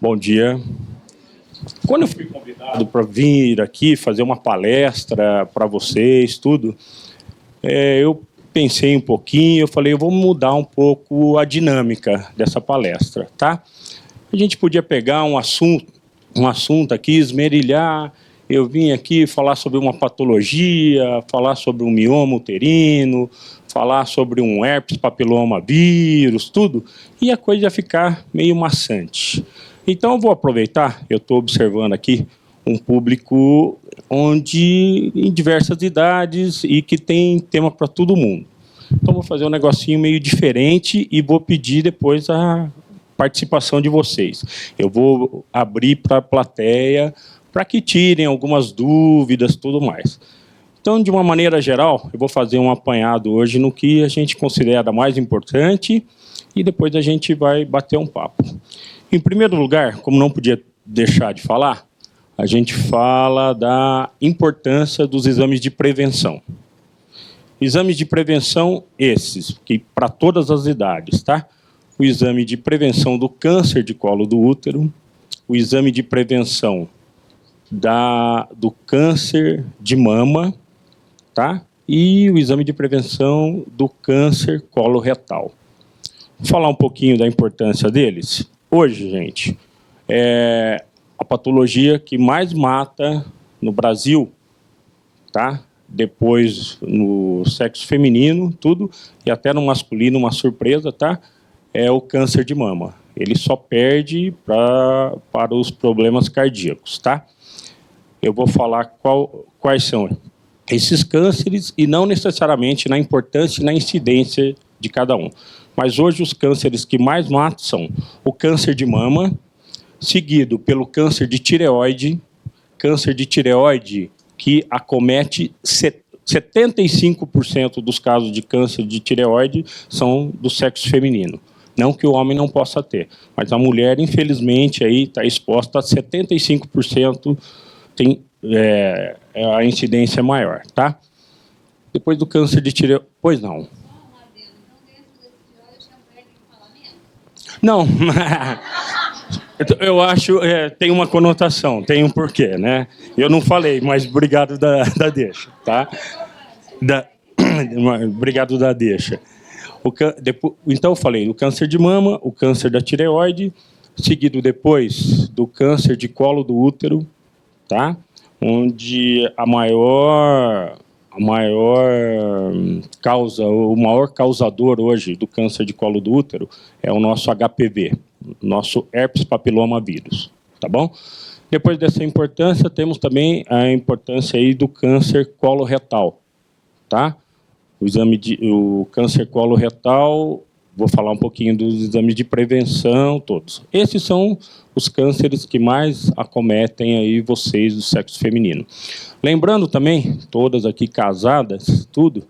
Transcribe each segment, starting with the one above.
Bom dia. Quando eu fui convidado para vir aqui fazer uma palestra para vocês, tudo, eu pensei um pouquinho, eu falei, eu vou mudar um pouco a dinâmica dessa palestra, tá? A gente podia pegar um assunto aqui, esmerilhar, eu vim aqui falar sobre uma patologia, falar sobre um mioma uterino, falar sobre um herpes papiloma vírus, tudo, e a coisa ia ficar meio maçante. Então eu vou aproveitar, eu estou observando aqui um público onde em diversas idades e que tem tema para todo mundo. Então vou fazer um negocinho meio diferente e vou pedir depois a participação de vocês. Eu vou abrir para a plateia para que tirem algumas dúvidas, tudo mais. Então, de uma maneira geral, eu vou fazer um apanhado hoje no que a gente considera mais importante e depois a gente vai bater um papo. Em primeiro lugar, como não podia deixar de falar, a gente fala da importância dos exames de prevenção. Exames de prevenção esses, que para todas as idades, tá? O exame de prevenção do câncer de colo do útero, o exame de prevenção do câncer de mama, tá? E o exame de prevenção do câncer coloretal. Vou falar um pouquinho da importância deles. Hoje, gente, é a patologia que mais mata no Brasil, tá? Depois no sexo feminino, tudo, e até no masculino, uma surpresa, tá? É o câncer de mama. Ele só perde para os problemas cardíacos, tá? Eu vou falar quais são esses cânceres e não necessariamente na importância e na incidência de cada um. Mas hoje os cânceres que mais matam são o câncer de mama, seguido pelo câncer de tireoide que acomete 75% dos casos de câncer de tireoide são do sexo feminino. Não que o homem não possa ter, mas a mulher, infelizmente, aí está exposta a 75%, a incidência é maior, tá? Depois do câncer de tireoide... Pois não. Não, eu acho tem uma conotação, tem um porquê, né? Eu não falei, mas obrigado da deixa, tá? Obrigado da deixa. Então eu falei o câncer de mama, o câncer da tireoide, seguido depois do câncer de colo do útero, tá? Onde o maior causador hoje do câncer de colo do útero é o nosso HPV, nosso herpes papiloma vírus, tá bom? Depois dessa importância, temos também a importância aí do câncer coloretal, tá? O câncer coloretal, vou falar um pouquinho dos exames de prevenção, todos. Esses são os cânceres que mais acometem aí vocês do sexo feminino. Lembrando também, todas aqui casadas, tudo,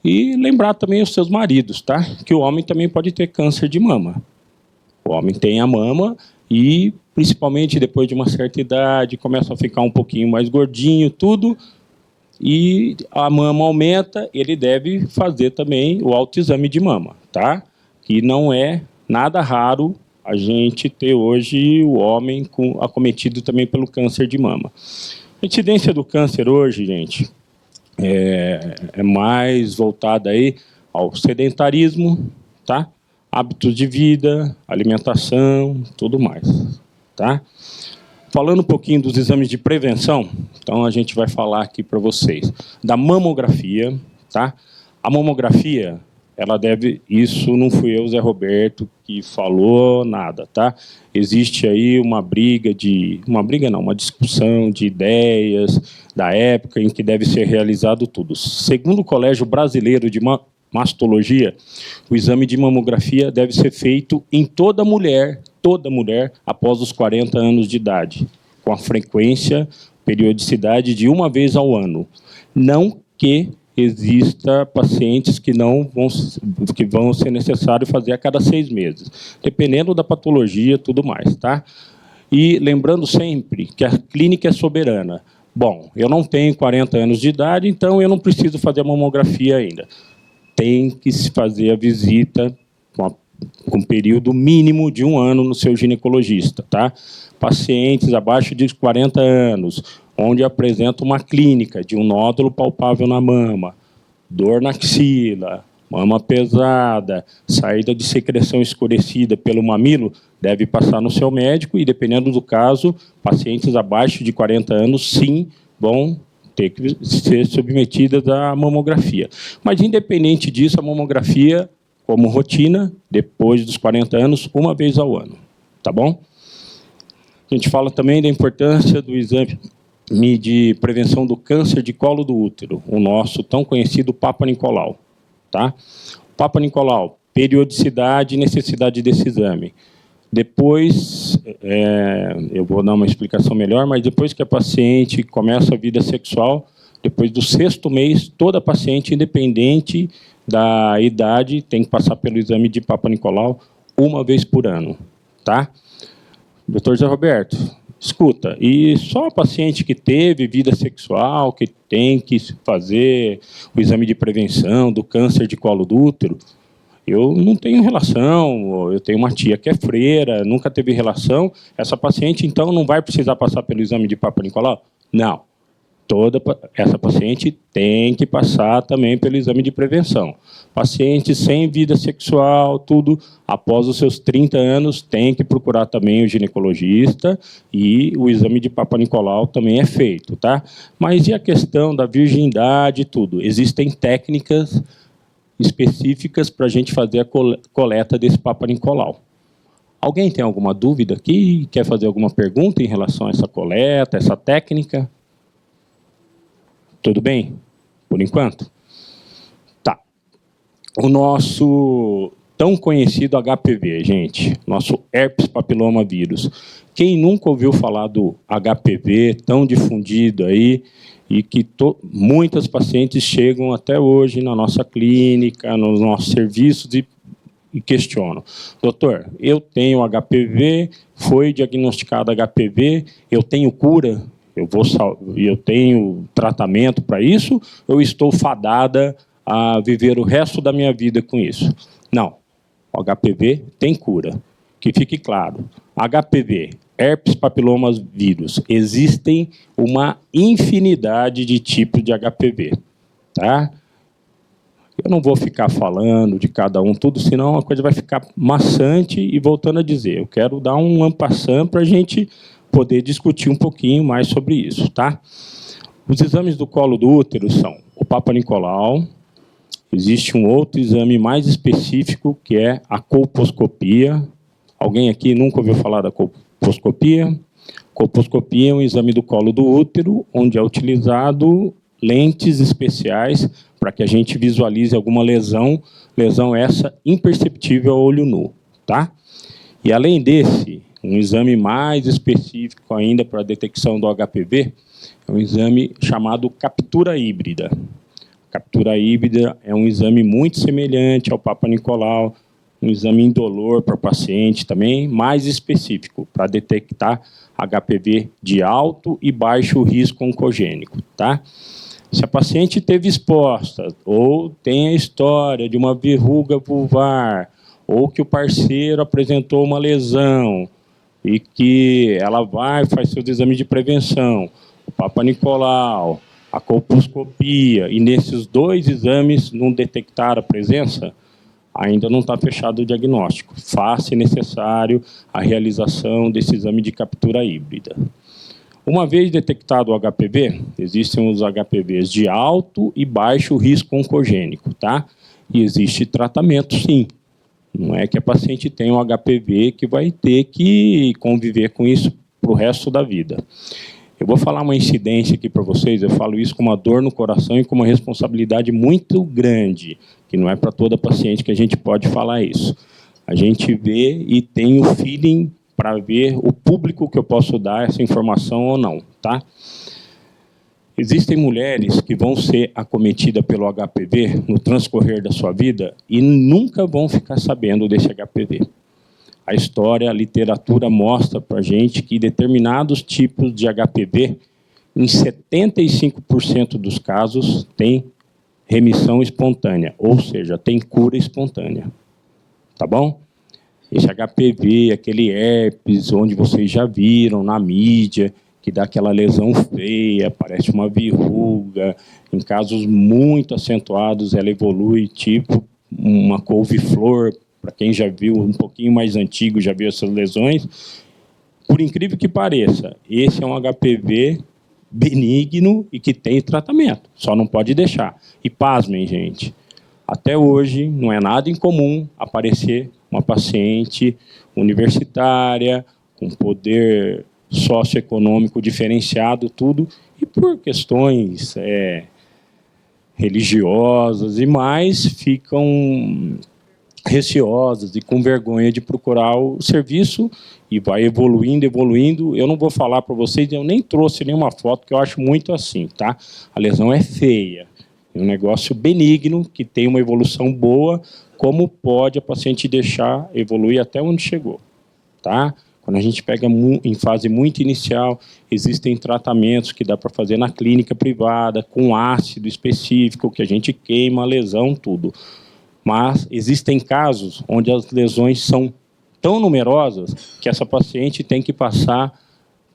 e lembrar também os seus maridos, tá? Que o homem também pode ter câncer de mama. O homem tem a mama e, principalmente depois de uma certa idade, começa a ficar um pouquinho mais gordinho, tudo, e a mama aumenta, ele deve fazer também o autoexame de mama, tá? Que não é nada raro a gente ter hoje o homem acometido também pelo câncer de mama. A incidência do câncer hoje, gente, é mais voltada aí ao sedentarismo, tá? Hábitos de vida, alimentação, tudo mais, tá? Falando um pouquinho dos exames de prevenção, então a gente vai falar aqui para vocês da mamografia, tá? A mamografia, ela deve... Isso não fui eu, Zé Roberto, que falou nada, tá? Existe aí uma discussão de ideias da época em que deve ser realizado tudo. Segundo o Colégio Brasileiro de Mastologia, o exame de mamografia deve ser feito em toda mulher, após os 40 anos de idade, com a frequência, periodicidade de uma vez ao ano. Não que exista pacientes que vão ser necessário fazer a cada 6 meses, dependendo da patologia e tudo mais, tá? E lembrando sempre que a clínica é soberana. Bom, eu não tenho 40 anos de idade, então eu não preciso fazer a mamografia ainda. Tem que se fazer a visita com período mínimo de 1 ano no seu ginecologista, tá? Pacientes abaixo de 40 anos, onde apresenta uma clínica de um nódulo palpável na mama, dor na axila, mama pesada, saída de secreção escurecida pelo mamilo, deve passar no seu médico e, dependendo do caso, pacientes abaixo de 40 anos, sim, vão ter que ser submetidas à mamografia. Mas, independente disso, a mamografia, como rotina, depois dos 40 anos, 1 vez ao ano. Tá bom? A gente fala também da importância do exame de prevenção do câncer de colo do útero, o nosso tão conhecido Papa Nicolau. Tá? Papa Nicolau, periodicidade e necessidade desse exame. Depois, eu vou dar uma explicação melhor, mas depois que a paciente começa a vida sexual, depois do 6º mês, toda paciente, independente da idade, tem que passar pelo exame de Papa Nicolau 1 vez por ano. Tá? Doutor Zé Roberto, escuta, e só a paciente que teve vida sexual, que tem que fazer o exame de prevenção do câncer de colo do útero? Eu não tenho relação, eu tenho uma tia que é freira, nunca teve relação, essa paciente, então, não vai precisar passar pelo exame de Papa Nicolau? Não. Toda essa paciente tem que passar também pelo exame de prevenção. Paciente sem vida sexual, tudo, após os seus 30 anos, tem que procurar também o ginecologista e o exame de Papa Nicolau também é feito, tá? Mas e a questão da virgindade e tudo? Existem técnicas específicas para a gente fazer a coleta desse Papa Nicolau. Alguém tem alguma dúvida aqui? Quer fazer alguma pergunta em relação a essa coleta, essa técnica? Tudo bem? Por enquanto? Tá. O nosso tão conhecido HPV, gente, nosso herpes papiloma vírus. Quem nunca ouviu falar do HPV tão difundido aí e que muitas pacientes chegam até hoje na nossa clínica, nos nossos serviços e questionam: doutor, eu tenho HPV, foi diagnosticado HPV, eu tenho cura? Eu tenho tratamento para isso, ou estou fadada a viver o resto da minha vida com isso? Não. O HPV tem cura. Que fique claro. HPV, herpes papiloma vírus, existem uma infinidade de tipos de HPV. Tá? Eu não vou ficar falando de cada um tudo, senão a coisa vai ficar maçante. E voltando a dizer, eu quero dar um en passant para a gente poder discutir um pouquinho mais sobre isso, tá? Os exames do colo do útero são o Papa Nicolau, existe um outro exame mais específico, que é a colposcopia. Alguém aqui nunca ouviu falar da colposcopia? Colposcopia é um exame do colo do útero, onde é utilizado lentes especiais para que a gente visualize alguma lesão essa imperceptível a olho nu, tá? E além desse, um exame mais específico ainda para a detecção do HPV é um exame chamado captura híbrida. Captura híbrida é um exame muito semelhante ao Papa Nicolau, um exame indolor para o paciente também, mais específico, para detectar HPV de alto e baixo risco oncogênico. Tá? Se a paciente teve exposta, ou tem a história de uma verruga vulvar, ou que o parceiro apresentou uma lesão, e que ela faz seus exames de prevenção, o Papa Nicolau, a colposcopia, e nesses 2 exames não detectar a presença, ainda não está fechado o diagnóstico. Faz-se necessário a realização desse exame de captura híbrida. Uma vez detectado o HPV, existem os HPVs de alto e baixo risco oncogênico, tá? E existe tratamento, sim. Não é que a paciente tem um HPV que vai ter que conviver com isso para o resto da vida. Eu vou falar uma incidência aqui para vocês, eu falo isso com uma dor no coração e com uma responsabilidade muito grande, que não é para toda paciente que a gente pode falar isso. A gente vê e tem o feeling para ver o público que eu posso dar essa informação ou não, tá? Existem mulheres que vão ser acometidas pelo HPV no transcorrer da sua vida e nunca vão ficar sabendo desse HPV. A história, a literatura mostra para a gente que determinados tipos de HPV, em 75% dos casos, tem remissão espontânea, ou seja, tem cura espontânea. Tá bom? esse HPV, aquele herpes, onde vocês já viram na mídia, que dá aquela lesão feia, parece uma verruga. Em casos muito acentuados, ela evolui tipo uma couve-flor. Para quem já viu, um pouquinho mais antigo, já viu essas lesões. Por incrível que pareça, esse é um HPV benigno e que tem tratamento, só não pode deixar. E pasmem, gente, até hoje não é nada incomum aparecer uma paciente universitária, com poder socioeconômico diferenciado, tudo, e por questões religiosas e mais, ficam receosas e com vergonha de procurar o serviço e vai evoluindo, evoluindo. Eu não vou falar para vocês, eu nem trouxe nenhuma foto, que eu acho muito assim, tá? A lesão é feia, é um negócio benigno, que tem uma evolução boa, como pode a paciente deixar evoluir até onde chegou, tá? Quando a gente pega em fase muito inicial, existem tratamentos que dá para fazer na clínica privada, com ácido específico, que a gente queima a lesão, tudo. Mas existem casos onde as lesões são tão numerosas que essa paciente tem que passar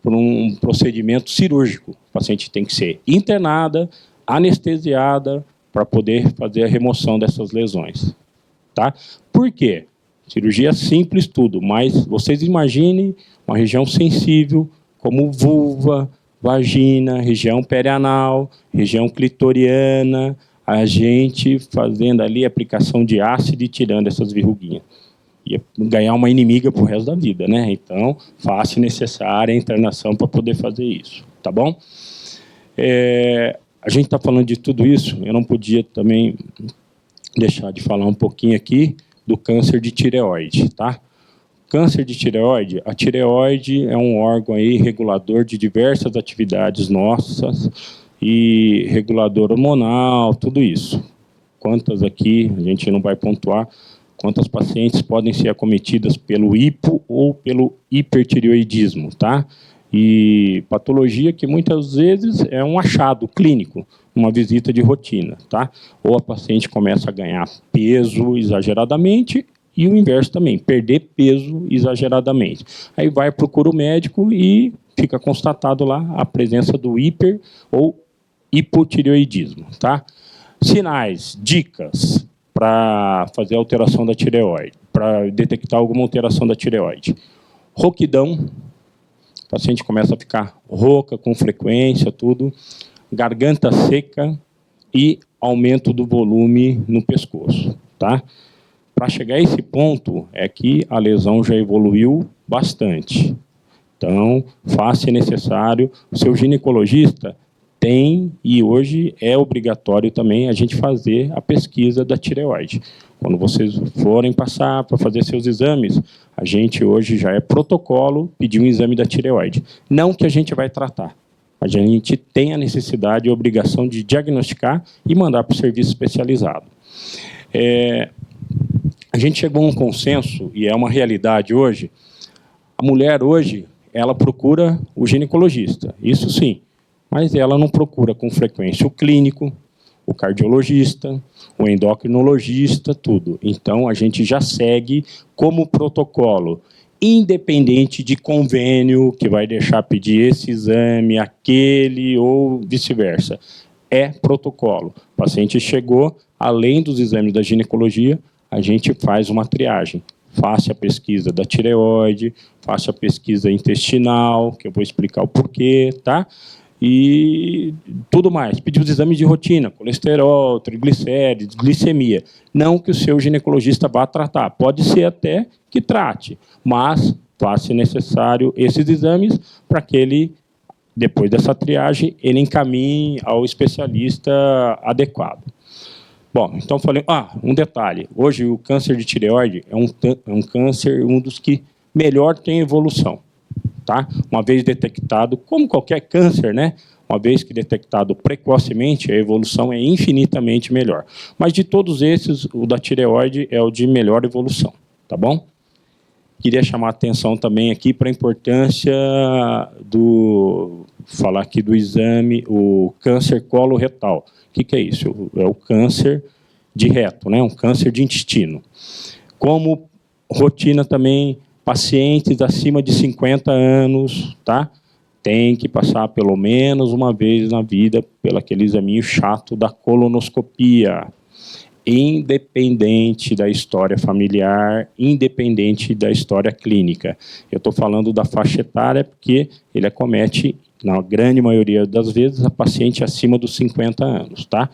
por um procedimento cirúrgico. A paciente tem que ser internada, anestesiada, para poder fazer a remoção dessas lesões. Tá? Por quê? Cirurgia simples, tudo, mas vocês imaginem uma região sensível, como vulva, vagina, região perianal, região clitoriana, a gente fazendo ali a aplicação de ácido e tirando essas verruguinhas. Ia ganhar uma inimiga para o resto da vida, né? Então, fácil e necessária a internação para poder fazer isso, tá bom? A gente está falando de tudo isso, eu não podia também deixar de falar um pouquinho aqui do câncer de tireoide, tá? Câncer de tireoide, a tireoide é um órgão aí regulador de diversas atividades nossas, e regulador hormonal, tudo isso. Quantas aqui, a gente não vai pontuar, quantas pacientes podem ser acometidas pelo hipo ou pelo hipertireoidismo, tá? E patologia que muitas vezes é um achado clínico, uma visita de rotina, tá? Ou a paciente começa a ganhar peso exageradamente e o inverso também, perder peso exageradamente. Aí vai, procura o médico e fica constatado lá a presença do hiper ou hipotireoidismo, tá? Sinais, dicas para fazer a alteração da tireoide, para detectar alguma alteração da tireoide. Rouquidão, o paciente começa a ficar rouca com frequência, tudo. Garganta seca e aumento do volume no pescoço, tá? Para chegar a esse ponto é que a lesão já evoluiu bastante. Então, fácil e necessário, o seu ginecologista tem, e hoje é obrigatório também a gente fazer a pesquisa da tireoide. Quando vocês forem passar para fazer seus exames, a gente hoje já é protocolo pedir um exame da tireoide. Não que a gente vai tratar, a gente tem a necessidade e a obrigação de diagnosticar e mandar para o serviço especializado. A gente chegou a um consenso, e é uma realidade hoje, a mulher hoje, ela procura o ginecologista, isso sim, mas ela não procura com frequência o clínico, o cardiologista, o endocrinologista, tudo. Então, a gente já segue como protocolo, independente de convênio, que vai deixar pedir esse exame, aquele, ou vice-versa. É protocolo. O paciente chegou, além dos exames da ginecologia, a gente faz uma triagem. Faça a pesquisa da tireoide, faça a pesquisa intestinal, que eu vou explicar o porquê, tá? E tudo mais. Pedir os exames de rotina, colesterol, triglicérides, glicemia. Não que o seu ginecologista vá tratar. Pode ser até que trate, mas faça necessário esses exames para que ele, depois dessa triagem, ele encaminhe ao especialista adequado. Bom, então falei, um detalhe, hoje o câncer de tireoide é um câncer, um dos que melhor tem evolução, tá? Uma vez detectado, como qualquer câncer, né? Uma vez que detectado precocemente, a evolução é infinitamente melhor. Mas de todos esses, o da tireoide é o de melhor evolução, tá bom? Queria chamar a atenção também aqui para a importância falar aqui do exame, o câncer coloretal. O que é isso? É o câncer de reto, né? Um câncer de intestino. Como rotina também, pacientes acima de 50 anos, tá? Tem que passar pelo menos uma vez na vida pelo aquele exame chato da colonoscopia, independente da história familiar, independente da história clínica. Eu estou falando da faixa etária porque ele acomete, na grande maioria das vezes, a paciente acima dos 50 anos, tá?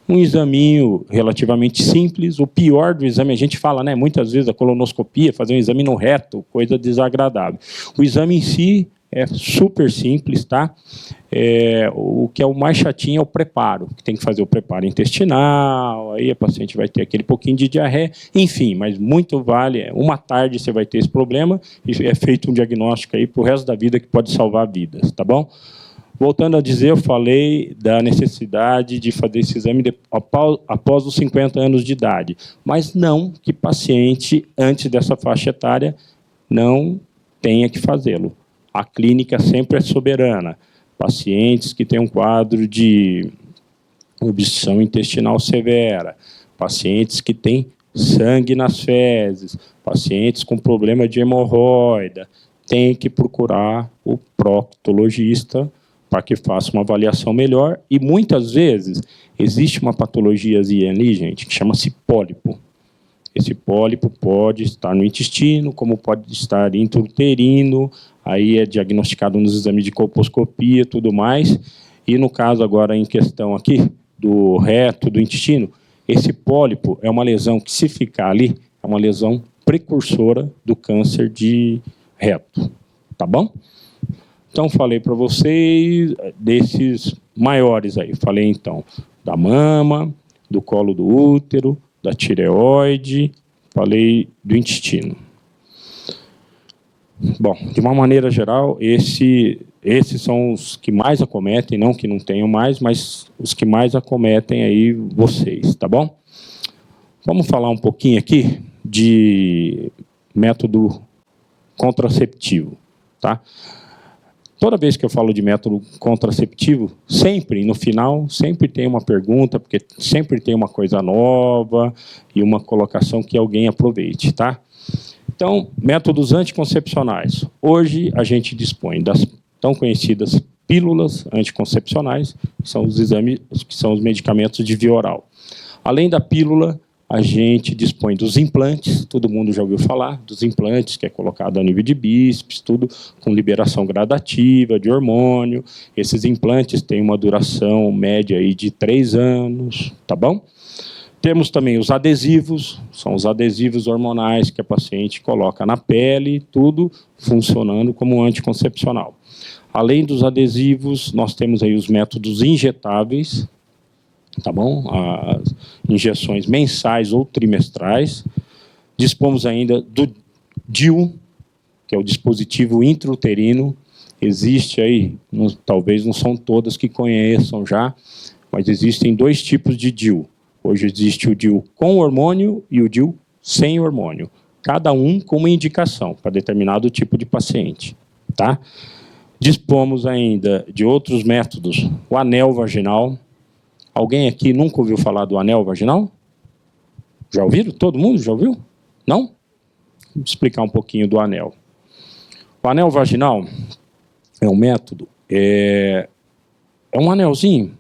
Um examinho relativamente simples. O pior do exame, a gente fala, né, muitas vezes a colonoscopia, fazer um exame no reto, coisa desagradável. O exame em si é super simples, tá? O que é o mais chatinho é o preparo, que tem que fazer o preparo intestinal, aí a paciente vai ter aquele pouquinho de diarreia, enfim, mas muito vale. Uma tarde você vai ter esse problema e é feito um diagnóstico aí para o resto da vida que pode salvar vidas, tá bom? Voltando a dizer, eu falei da necessidade de fazer esse exame após os 50 anos de idade, mas não que paciente antes dessa faixa etária não tenha que fazê-lo. A clínica sempre é soberana. Pacientes que têm um quadro de obstrução intestinal severa, pacientes que têm sangue nas fezes, pacientes com problema de hemorroida, têm que procurar o proctologista para que faça uma avaliação melhor. E, muitas vezes, existe uma patologiazinha ali, gente, que chama-se pólipo. Esse pólipo pode estar no intestino, como pode estar intrauterino, aí é diagnosticado nos exames de colposcopia e tudo mais. E, no caso, agora, em questão aqui, do reto, do intestino, esse pólipo é uma lesão que, se ficar ali, é uma lesão precursora do câncer de reto. Tá bom? Então, falei para vocês desses maiores aí. Falei, então, da mama, do colo do útero, da tireoide, falei do intestino. Bom, de uma maneira geral, esses são os que mais acometem, não que não tenham mais, mas os que mais acometem aí vocês, tá bom? Vamos falar um pouquinho aqui de método contraceptivo, tá? Toda vez que eu falo de método contraceptivo, sempre, no final, sempre tem uma pergunta, porque sempre tem uma coisa nova e uma colocação que alguém aproveite, tá? Então, métodos anticoncepcionais. Hoje, a gente dispõe das tão conhecidas pílulas anticoncepcionais, que são os medicamentos de via oral. Além da pílula, a gente dispõe dos implantes, todo mundo já ouviu falar dos implantes, que é colocado a nível de bíceps, tudo com liberação gradativa de hormônio. Esses implantes têm uma duração média aí de 3 anos, tá bom? Temos também os adesivos, são os adesivos hormonais que a paciente coloca na pele, tudo funcionando como anticoncepcional. Além dos adesivos, nós temos aí os métodos injetáveis, tá bom? As injeções mensais ou trimestrais. Dispomos ainda do DIU, que é o dispositivo intrauterino. Existe aí, talvez não são todas que conheçam já, mas existem 2 tipos de DIU. Hoje existe o DIU com hormônio e o DIU sem hormônio. Cada um com uma indicação para determinado tipo de paciente, tá? Dispomos ainda de outros métodos, o anel vaginal. Alguém aqui nunca ouviu falar do anel vaginal? Já ouviram? Todo mundo já ouviu? Não? Vou explicar um pouquinho do anel. O anel vaginal é um método, é um anelzinho,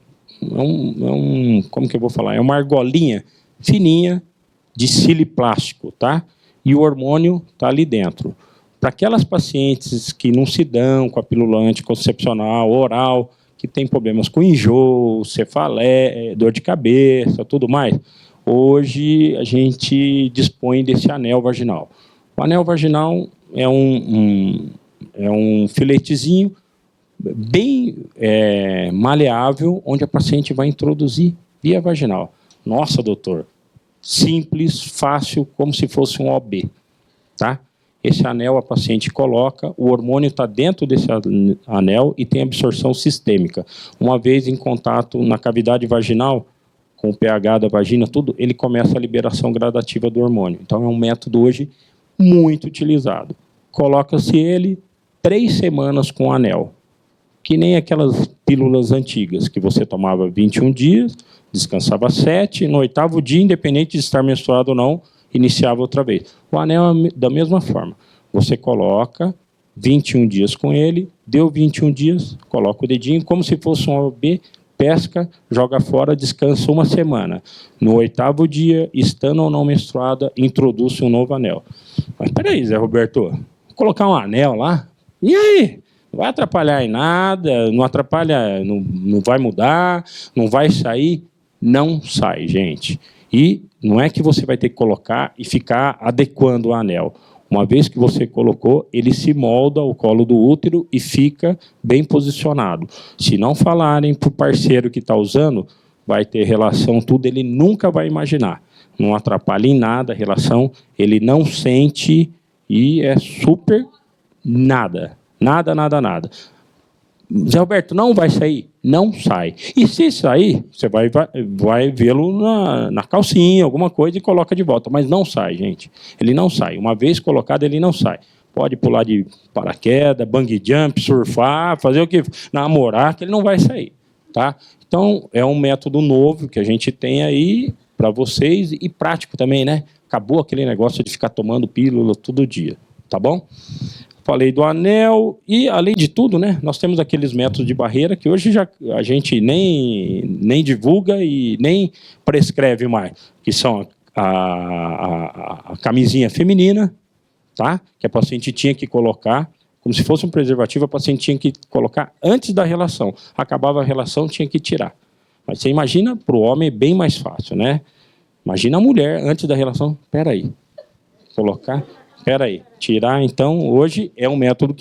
como que eu vou falar? É uma argolinha fininha de cílio plástico, tá? E o hormônio está ali dentro. Para aquelas pacientes que não se dão com a pílula anticoncepcional oral, que tem problemas com enjoo, cefaleia, dor de cabeça, tudo mais, hoje a gente dispõe desse anel vaginal. O anel vaginal é um filetezinho bem maleável, onde a paciente vai introduzir via vaginal. Nossa, doutor, simples, fácil, como se fosse um OB, tá? Esse anel a paciente coloca, o hormônio está dentro desse anel e tem absorção sistêmica. Uma vez em contato na cavidade vaginal, com o pH da vagina, tudo, ele começa a liberação gradativa do hormônio. Então, é um método hoje muito utilizado. Coloca-se ele 3 semanas com o anel, que nem aquelas pílulas antigas, que você tomava 21 dias, descansava 7, no 8º dia, independente de estar menstruado ou não, iniciava outra vez. O anel é da mesma forma. Você coloca 21 dias com ele, deu 21 dias, coloca o dedinho, como se fosse um OB, pesca, joga fora, descansa uma semana. No 8º dia, estando ou não menstruada, introduz um novo anel. Mas peraí, Zé Roberto, vou colocar um anel lá? E aí? Não vai atrapalhar em nada, não atrapalha, não vai mudar, não vai sair? Não sai, gente. E não é que você vai ter que colocar e ficar adequando o anel. Uma vez que você colocou, ele se molda ao colo do útero e fica bem posicionado. Se não falarem para o parceiro que está usando, vai ter relação, tudo, ele nunca vai imaginar. Não atrapalha em nada a relação, ele não sente e é super nada. Nada, nada, nada. Zé Roberto, não vai sair? Não sai. E se sair, você vai vê-lo na calcinha, alguma coisa, e coloca de volta. Mas não sai, gente. Ele não sai. Uma vez colocado, ele não sai. Pode pular de paraquedas, bungee jump, surfar, fazer o que... namorar, que ele não vai sair. Tá? Então, é um método novo que a gente tem aí para vocês e prático também, né? Acabou aquele negócio de ficar tomando pílula todo dia. Tá bom? Falei do anel e, além de tudo, né, nós temos aqueles métodos de barreira que hoje já a gente nem divulga e nem prescreve mais, que são a camisinha feminina, tá? Que a paciente tinha que colocar, como se fosse um preservativo, a paciente tinha que colocar antes da relação. Acabava a relação, tinha que tirar. Mas você imagina, para o homem é bem mais fácil, né? Imagina a mulher, antes da relação, espera aí, colocar... Espera aí, tirar, então, hoje é um método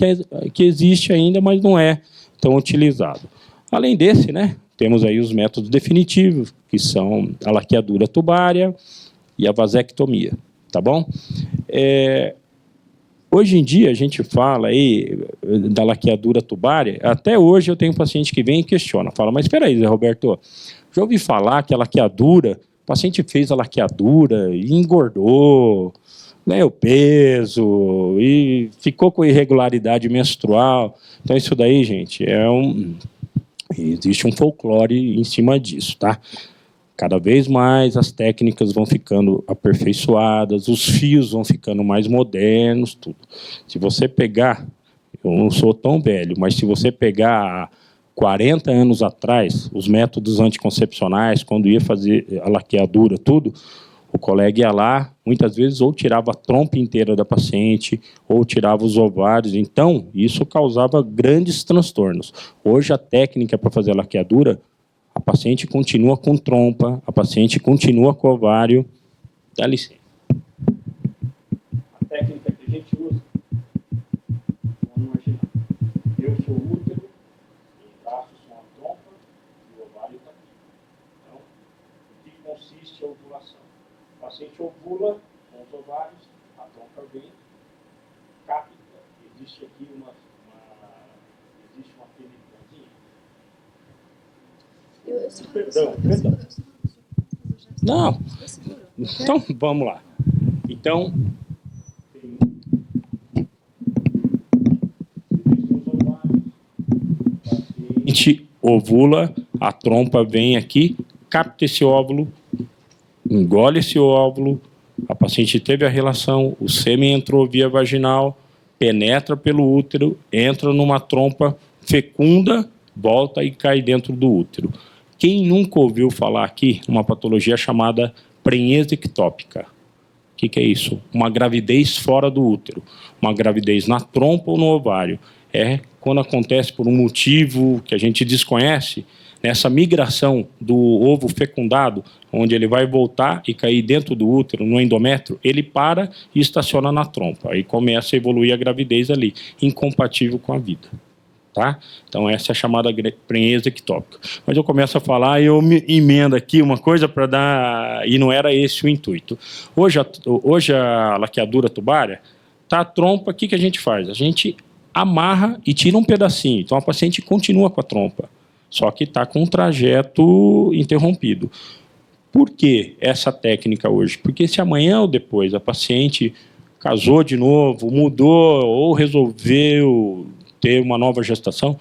que existe ainda, mas não é tão utilizado. Além desse, né, temos aí os métodos definitivos, que são a laqueadura tubária e a vasectomia, tá bom? Hoje em dia, a gente fala aí da laqueadura tubária, até hoje eu tenho um paciente que vem e questiona, fala, mas espera aí, Zé Roberto, já ouvi falar que a laqueadura, o paciente fez a laqueadura e engordou, ganhou peso e ficou com irregularidade menstrual. Então, isso daí, gente, existe um folclore em cima disso, tá? Cada vez mais as técnicas vão ficando aperfeiçoadas, os fios vão ficando mais modernos, tudo. Se você pegar, eu não sou tão velho, mas se você pegar 40 anos atrás, os métodos anticoncepcionais, quando ia fazer a laqueadura, tudo, o colega ia lá, muitas vezes, ou tirava a trompa inteira da paciente, ou tirava os ovários. Então, isso causava grandes transtornos. Hoje, a técnica para fazer a laqueadura, a paciente continua com trompa, a paciente continua com ovário. Dá licença. A técnica que a gente usa, vamos imaginar, eu sou útero, os braços são a trompa e o ovário está aqui. Então, o que consiste a ovulação? O paciente ovula com os ovários, a trompa vem, capta, existe aqui uma pelicazinha. Perdão. Não. Então, vamos lá. Então, a gente ovula, a trompa vem aqui, capta esse óvulo, engole esse óvulo, a paciente teve a relação, o sêmen entrou via vaginal, penetra pelo útero, entra numa trompa fecunda, volta e cai dentro do útero. Quem nunca ouviu falar aqui uma patologia chamada prenhese ectópica? O que é isso? Uma gravidez fora do útero, uma gravidez na trompa ou no ovário. É quando acontece por um motivo que a gente desconhece, nessa migração do ovo fecundado, onde ele vai voltar e cair dentro do útero, no endométrio, ele para e estaciona na trompa. Aí começa a evoluir a gravidez ali, incompatível com a vida. Tá? Então, essa é a chamada prenhese ectópica. Mas eu começo a falar e eu me emendo aqui uma coisa para dar... E não era esse o intuito. Hoje a laqueadura tubária, tá a trompa, o que a gente faz? A gente amarra e tira um pedacinho. Então, a paciente continua com a trompa, só que está com um trajeto interrompido. Por que essa técnica hoje? Porque se amanhã ou depois a paciente casou de novo, mudou ou resolveu ter uma nova gestação,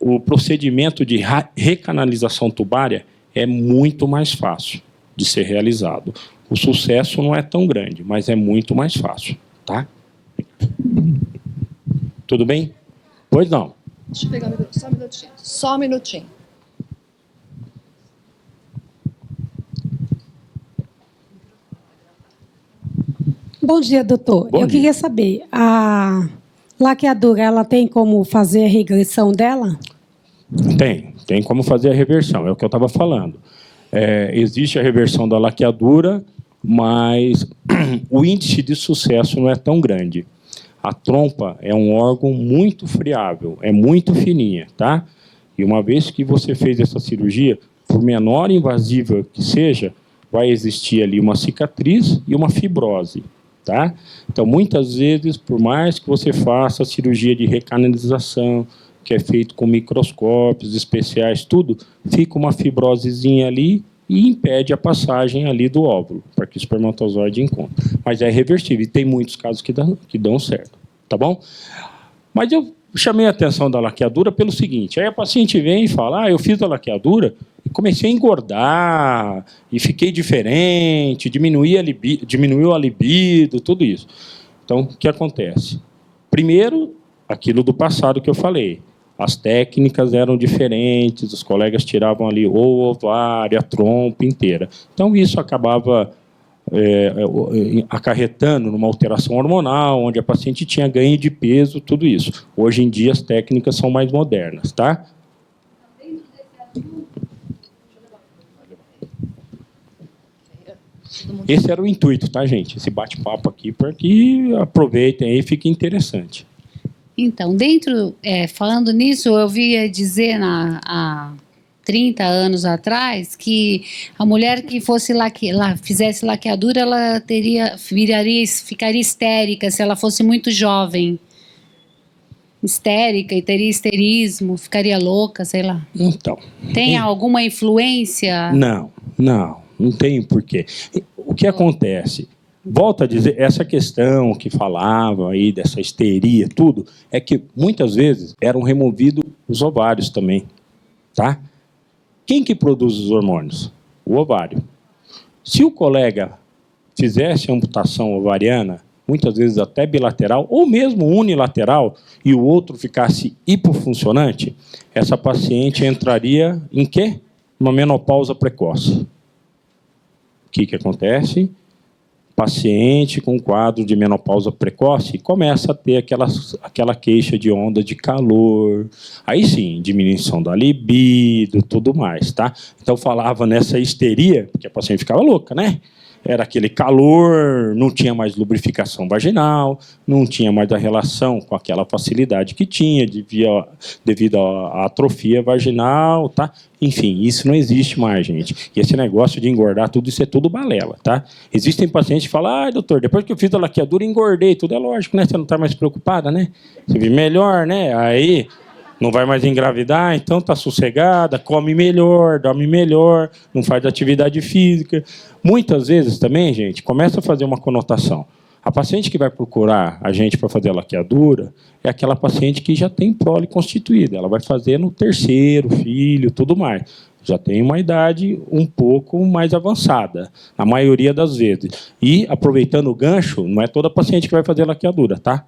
o procedimento de recanalização tubária é muito mais fácil de ser realizado. O sucesso não é tão grande, mas é muito mais fácil, tá? Tudo bem? Pois não. Deixa eu pegar só um minutinho. Só um minutinho. Bom dia, doutor. Bom Eu dia. queria saber, a laqueadura, ela tem como fazer a regressão dela? Tem como fazer a reversão, é o que eu estava falando. Existe a reversão da laqueadura, mas o índice de sucesso não é tão grande. A trompa é um órgão muito friável, é muito fininha, tá? E uma vez que você fez essa cirurgia, por menor invasiva que seja, vai existir ali uma cicatriz e uma fibrose, tá? Então, muitas vezes, por mais que você faça a cirurgia de recanalização, que é feito com microscópios especiais, tudo, fica uma fibrosezinha ali e impede a passagem ali do óvulo, para que o espermatozoide encontre. Mas é reversível, e tem muitos casos que dão certo, tá bom? Mas eu chamei a atenção da laqueadura pelo seguinte, aí a paciente vem e fala, eu fiz a laqueadura e comecei a engordar, e fiquei diferente, diminuiu a libido, tudo isso. Então, o que acontece? Primeiro, aquilo do passado que eu falei, as técnicas eram diferentes, os colegas tiravam ali o ovário, a trompa inteira. Então, isso acabava acarretando numa alteração hormonal, onde a paciente tinha ganho de peso, tudo isso. Hoje em dia, as técnicas são mais modernas, tá? Esse era o intuito, tá, gente? Esse bate-papo aqui, para que aproveitem aí e fique interessante. Então, falando nisso, eu ouvia dizer há 30 anos atrás que a mulher que fizesse laqueadura, ela ficaria histérica se ela fosse muito jovem. Histérica e teria histerismo, ficaria louca, sei lá. Então. Tem alguma influência? Não tem porquê. O que acontece? Volto a dizer, essa questão que falavam aí, dessa histeria, tudo, é que muitas vezes eram removidos os ovários também, tá? Quem que produz os hormônios? O ovário. Se o colega fizesse amputação ovariana, muitas vezes até bilateral, ou mesmo unilateral, e o outro ficasse hipofuncionante, essa paciente entraria em quê? Uma menopausa precoce. O que acontece? Paciente com quadro de menopausa precoce começa a ter aquela queixa de onda de calor, aí sim, diminuição da libido, tudo mais, tá? Então falava nessa histeria, porque a paciente ficava louca, né? Era aquele calor, não tinha mais lubrificação vaginal, não tinha mais a relação com aquela facilidade que tinha devido à atrofia vaginal, tá? Enfim, isso não existe mais, gente. E esse negócio de engordar, tudo isso é tudo balela, tá? Existem pacientes que falam, doutor, depois que eu fiz a laqueadura, engordei. Tudo é lógico, né? Você não está mais preocupada, né? Você vive melhor, né? Aí não vai mais engravidar, então está sossegada, come melhor, dorme melhor, não faz atividade física. Muitas vezes também, gente, começa a fazer uma conotação. A paciente que vai procurar a gente para fazer a laqueadura é aquela paciente que já tem prole constituída. Ela vai fazer no terceiro filho, tudo mais. Já tem uma idade um pouco mais avançada, na maioria das vezes. E, aproveitando o gancho, não é toda paciente que vai fazer laqueadura, tá?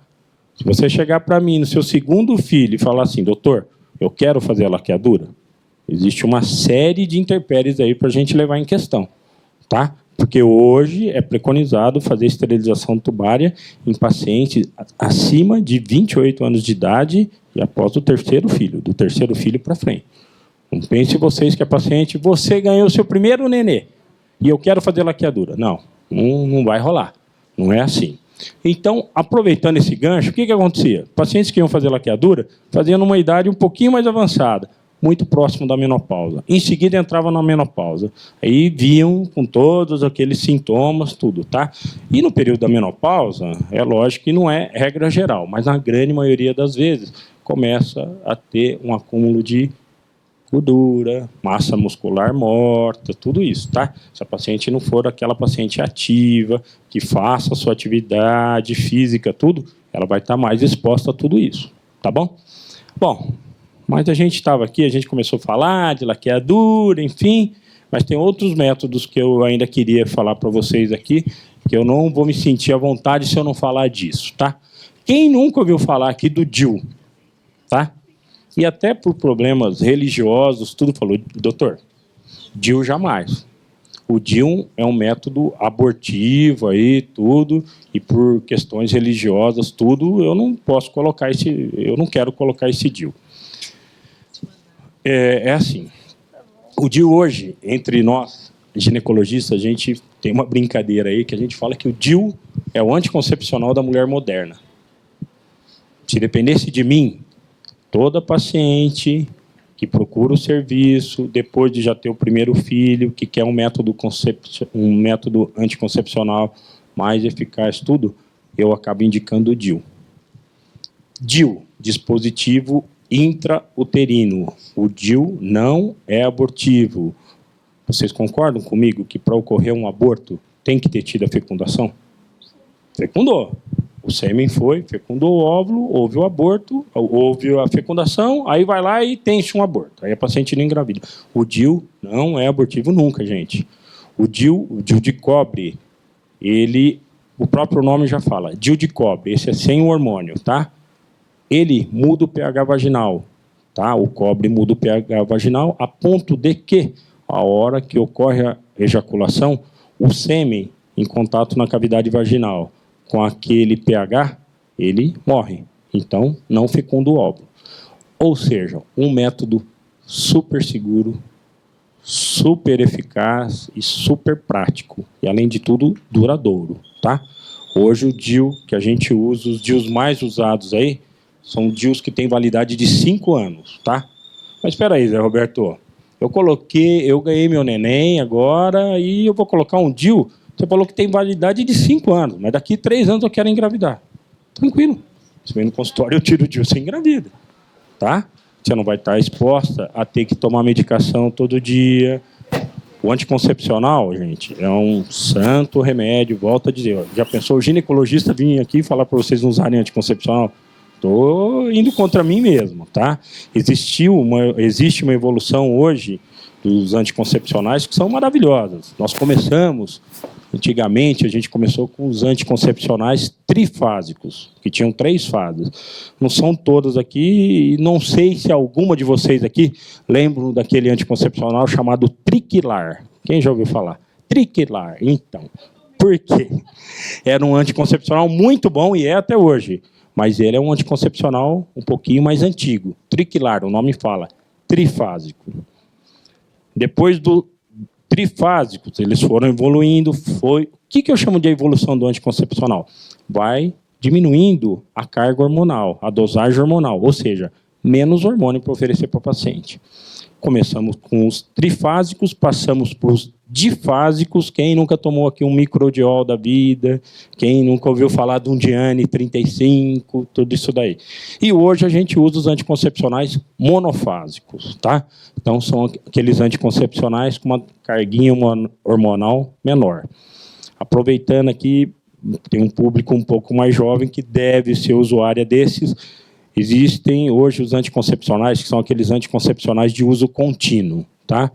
Se você chegar para mim no seu segundo filho e falar assim, doutor, eu quero fazer a laqueadura, existe uma série de intempéries aí para a gente levar em questão, tá? Porque hoje é preconizado fazer esterilização tubária em pacientes acima de 28 anos de idade e após o terceiro filho, do terceiro filho para frente. Não pense vocês que a paciente, você ganhou o seu primeiro nenê e eu quero fazer laqueadura. Não vai rolar. Não é assim. Então, aproveitando esse gancho, o que acontecia? Pacientes que iam fazer laqueadura faziam numa idade um pouquinho mais avançada, muito próximo da menopausa. Em seguida, entravam na menopausa. Aí viam com todos aqueles sintomas, tudo, tá? E no período da menopausa, é lógico que não é regra geral, mas na grande maioria das vezes, começa a ter um acúmulo de gordura, massa muscular morta, tudo isso, tá? Se a paciente não for aquela paciente ativa, que faça a sua atividade física, tudo, ela vai estar mais exposta a tudo isso, tá bom? Bom, mas a gente estava aqui, a gente começou a falar de laqueadura, enfim, Mas tem outros métodos que eu ainda queria falar para vocês aqui, que eu não vou me sentir à vontade se eu não falar disso, tá? Quem nunca ouviu falar aqui do DIU, tá? E até por problemas religiosos, tudo falou, doutor, DIU jamais. O DIU é um método abortivo aí, tudo, e por questões religiosas, tudo, eu não posso colocar eu não quero colocar esse DIU. É assim, o DIU hoje, entre nós, ginecologistas, a gente tem uma brincadeira aí que a gente fala que o DIU é o anticoncepcional da mulher moderna. Se dependesse de mim, toda paciente que procura o serviço, depois de já ter o primeiro filho, que quer um método anticoncepcional mais eficaz, tudo, eu acabo indicando o DIU. DIU, dispositivo intrauterino. O DIU não é abortivo. Vocês concordam comigo que para ocorrer um aborto tem que ter tido a fecundação? Fecundou. O sêmen foi, fecundou o óvulo, houve o aborto, houve a fecundação, aí vai lá e tem-se um aborto. Aí a paciente não engravida. O DIU não é abortivo nunca, gente. O DIU de cobre, o próprio nome já fala, DIU de cobre, esse é sem o hormônio, tá? Ele muda o pH vaginal, tá? O cobre muda o pH vaginal a ponto de que, a hora que ocorre a ejaculação, o sêmen em contato na cavidade vaginal com aquele pH, ele morre. Então, não fecunda o óvulo. Ou seja, um método super seguro, super eficaz e super prático. E, além de tudo, duradouro, tá? Hoje, o DIU que a gente usa, os DIUs mais usados aí, são DIUs que têm validade de 5 anos, tá? Mas espera aí, Zé Roberto. Eu ganhei meu neném agora e eu vou colocar um DIU. Você falou que tem validade de 5 anos, mas daqui 3 anos eu quero engravidar. Tranquilo. Você vem no consultório, eu tiro o DIU, você engravida. Tá? Você não vai estar exposta a ter que tomar medicação todo dia. O anticoncepcional, gente, é um santo remédio. Volto a dizer, ó, já pensou o ginecologista vir aqui e falar para vocês não usarem anticoncepcional? Estou indo contra mim mesmo, tá? Existe uma evolução hoje dos anticoncepcionais que são maravilhosas. Nós começamos, antigamente, a gente começou com os anticoncepcionais trifásicos, que tinham 3 fases. Não são todas aqui, e não sei se alguma de vocês aqui lembram daquele anticoncepcional chamado Triquilar. Quem já ouviu falar? Triquilar, então. Por quê? Era um anticoncepcional muito bom, e é até hoje, mas ele é um anticoncepcional um pouquinho mais antigo. Triquilar, o nome fala, trifásico. Depois do trifásico, eles foram evoluindo. O que eu chamo de evolução do anticoncepcional? Vai diminuindo a carga hormonal, a dosagem hormonal, ou seja, menos hormônio para oferecer para o paciente. Começamos com os trifásicos, passamos para os difásicos. Quem nunca tomou aqui um microdiol da vida? Quem nunca ouviu falar de um Diane 35? Tudo isso daí. E hoje a gente usa os anticoncepcionais monofásicos, tá? Então são aqueles anticoncepcionais com uma carguinha hormonal menor. Aproveitando aqui, tem um público um pouco mais jovem que deve ser usuária desses. Existem hoje os anticoncepcionais, que são aqueles anticoncepcionais de uso contínuo, tá?